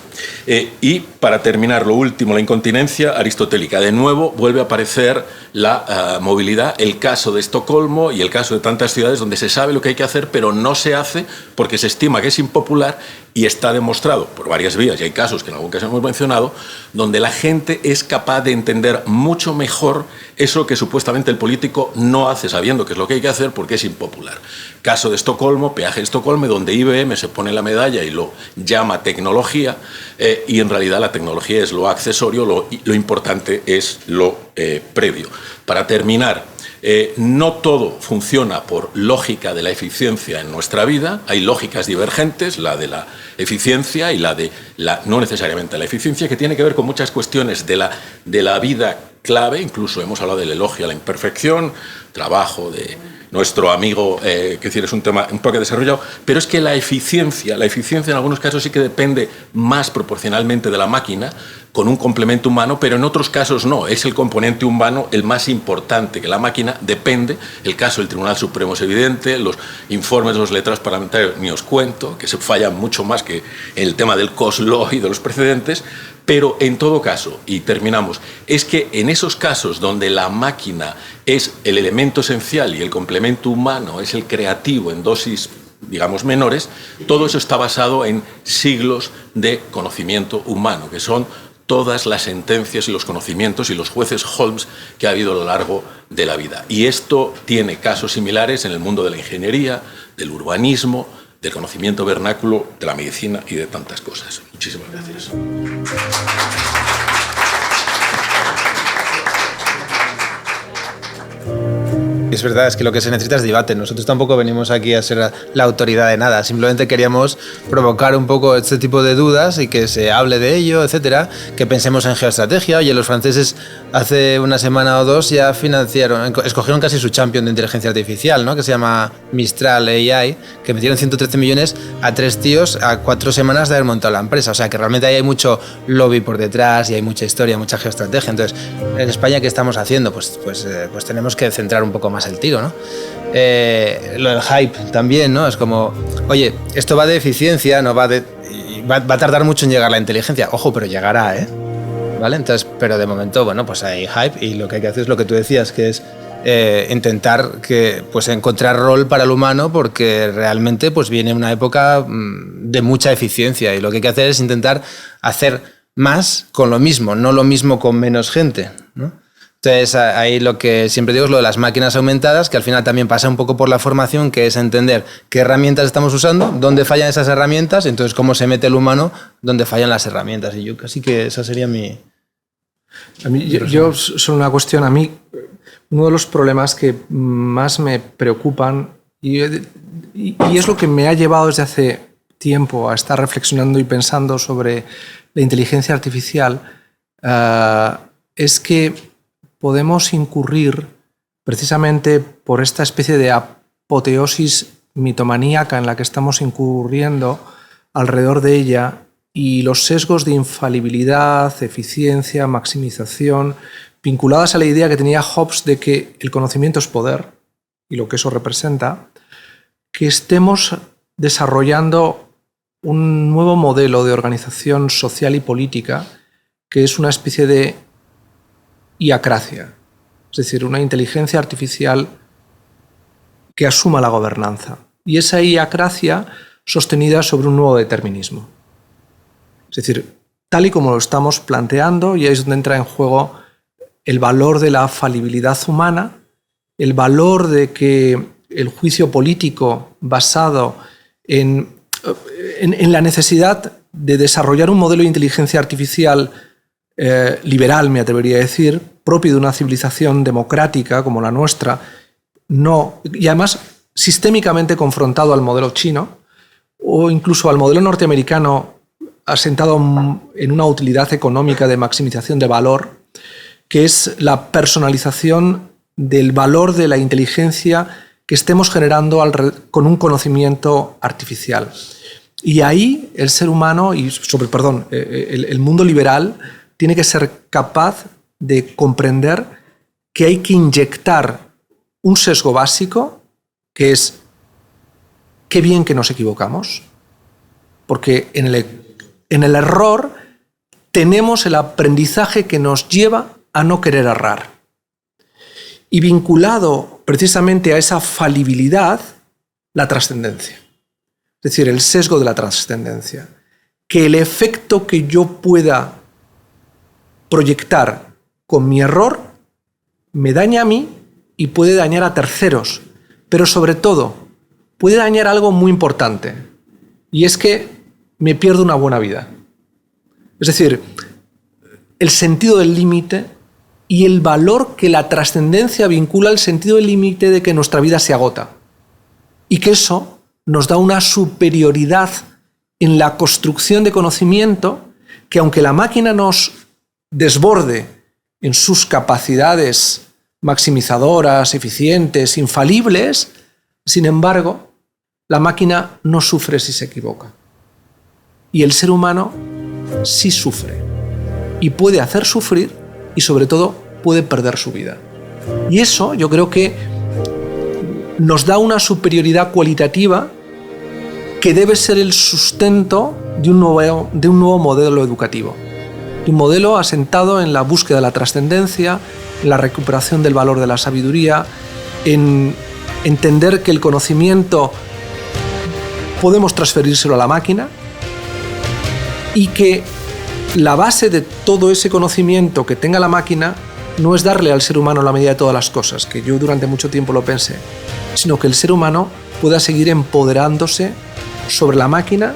Y para terminar, lo último, la incontinencia aristotélica. De nuevo vuelve a aparecer la movilidad, el caso de Estocolmo y el caso de tantas ciudades donde se sabe lo que hay que hacer, pero no se hace porque se estima que es impopular, y está demostrado por varias vías, y hay casos que en algún caso hemos mencionado, donde la gente es capaz de entender mucho mejor eso que supuestamente el político no hace sabiendo qué es lo que hay que hacer porque es impopular. Caso de Estocolmo, peaje de Estocolmo, donde IBM se pone la medalla y lo llama tecnología, y en realidad la tecnología es lo accesorio, lo importante es lo previo. Para terminar, no todo funciona por lógica de la eficiencia en nuestra vida, hay lógicas divergentes, la de la eficiencia y la de no necesariamente la eficiencia, que tiene que ver con muchas cuestiones de la vida clave. Incluso hemos hablado del elogio a la imperfección, trabajo de nuestro amigo, que decir, es un tema un poco desarrollado, pero es que la eficiencia en algunos casos sí que depende más proporcionalmente de la máquina, con un complemento humano, pero en otros casos no. Es el componente humano el más importante, que la máquina depende. El caso del Tribunal Supremo es evidente, los informes de los letrados parlamentarios ni os cuento, que se fallan mucho más que en el tema del cost law y de los precedentes, pero en todo caso, y terminamos, es que en esos casos donde la máquina es el elemento esencial y el complemento humano es el creativo en dosis, digamos, menores, todo eso está basado en siglos de conocimiento humano, que son todas las sentencias y los conocimientos y los jueces Holmes que ha habido a lo largo de la vida. Y esto tiene casos similares en el mundo de la ingeniería, del urbanismo, del conocimiento vernáculo, de la medicina y de tantas cosas. Muchísimas gracias. Es verdad, es que lo que se necesita es debate. Nosotros tampoco venimos aquí a ser la autoridad de nada. Simplemente queríamos provocar un poco este tipo de dudas y que se hable de ello, etcétera. Que pensemos en geoestrategia. Oye, los franceses hace una semana o dos ya escogieron casi su champion de inteligencia artificial, ¿no? Que se llama Mistral AI, que metieron 113 millones a 3 tíos a 4 semanas de haber montado la empresa. O sea, que realmente ahí hay mucho lobby por detrás y hay mucha historia, mucha geoestrategia. Entonces, en España, ¿qué estamos haciendo? Pues tenemos que centrar un poco más el tiro, ¿no? Lo del hype también, ¿no? Es como, oye, esto va de eficiencia, no va a tardar mucho en llegar la inteligencia. Ojo, pero llegará, ¿eh? ¿Vale? Entonces, pero de momento, bueno, pues hay hype y lo que hay que hacer es lo que tú decías, que es intentar encontrar rol para el humano, porque realmente pues viene una época de mucha eficiencia y lo que hay que hacer es intentar hacer más con lo mismo, no lo mismo con menos gente, ¿no? Entonces, ahí lo que siempre digo es lo de las máquinas aumentadas, que al final también pasa un poco por la formación, que es entender qué herramientas estamos usando, dónde fallan esas herramientas, entonces cómo se mete el humano, dónde fallan las herramientas. Y yo casi que esa sería mi... Yo solo una cuestión. A mí, uno de los problemas que más me preocupan, y es lo que me ha llevado desde hace tiempo a estar reflexionando y pensando sobre la inteligencia artificial, es que podemos incurrir precisamente por esta especie de apoteosis mitomaníaca en la que estamos incurriendo alrededor de ella, y los sesgos de infalibilidad, eficiencia, maximización, vinculadas a la idea que tenía Hobbes de que el conocimiento es poder, y lo que eso representa, que estemos desarrollando un nuevo modelo de organización social y política que es una especie de iacracia, es decir, una inteligencia artificial que asuma la gobernanza. Y esa iacracia sostenida sobre un nuevo determinismo. Es decir, tal y como lo estamos planteando, y ahí es donde entra en juego el valor de la falibilidad humana, el valor de que el juicio político basado en la necesidad de desarrollar un modelo de inteligencia artificial liberal, me atrevería a decir, propio de una civilización democrática como la nuestra, y además sistémicamente confrontado al modelo chino o incluso al modelo norteamericano asentado en una utilidad económica de maximización de valor, que es la personalización del valor de la inteligencia que estemos generando con un conocimiento artificial. Y ahí el ser humano, el mundo liberal tiene que ser capaz de comprender que hay que inyectar un sesgo básico, que es qué bien que nos equivocamos, porque en el error tenemos el aprendizaje que nos lleva a no querer errar. Y vinculado precisamente a esa falibilidad, la trascendencia. Es decir, el sesgo de la trascendencia. Que el efecto que yo pueda proyectar con mi error me daña a mí y puede dañar a terceros. Pero sobre todo, puede dañar algo muy importante. Y es que me pierdo una buena vida. Es decir, el sentido del límite y el valor que la trascendencia vincula al sentido del límite de que nuestra vida se agota. Y que eso nos da una superioridad en la construcción de conocimiento que, aunque la máquina nos desborde en sus capacidades maximizadoras, eficientes, infalibles, sin embargo, la máquina no sufre si se equivoca. Y el ser humano sí sufre. Y puede hacer sufrir y, sobre todo, puede perder su vida. Y eso yo creo que nos da una superioridad cualitativa que debe ser el sustento de un nuevo modelo educativo. De un modelo asentado en la búsqueda de la trascendencia, en la recuperación del valor de la sabiduría, en entender que el conocimiento podemos transferírselo a la máquina y que la base de todo ese conocimiento que tenga la máquina no es darle al ser humano la medida de todas las cosas, que yo durante mucho tiempo lo pensé, sino que el ser humano pueda seguir empoderándose sobre la máquina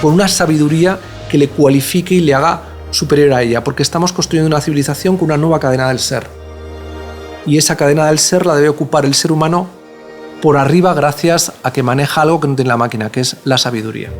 con una sabiduría que le cualifique y le haga superior a ella, porque estamos construyendo una civilización con una nueva cadena del ser. Y esa cadena del ser la debe ocupar el ser humano por arriba gracias a que maneja algo que no tiene la máquina, que es la sabiduría.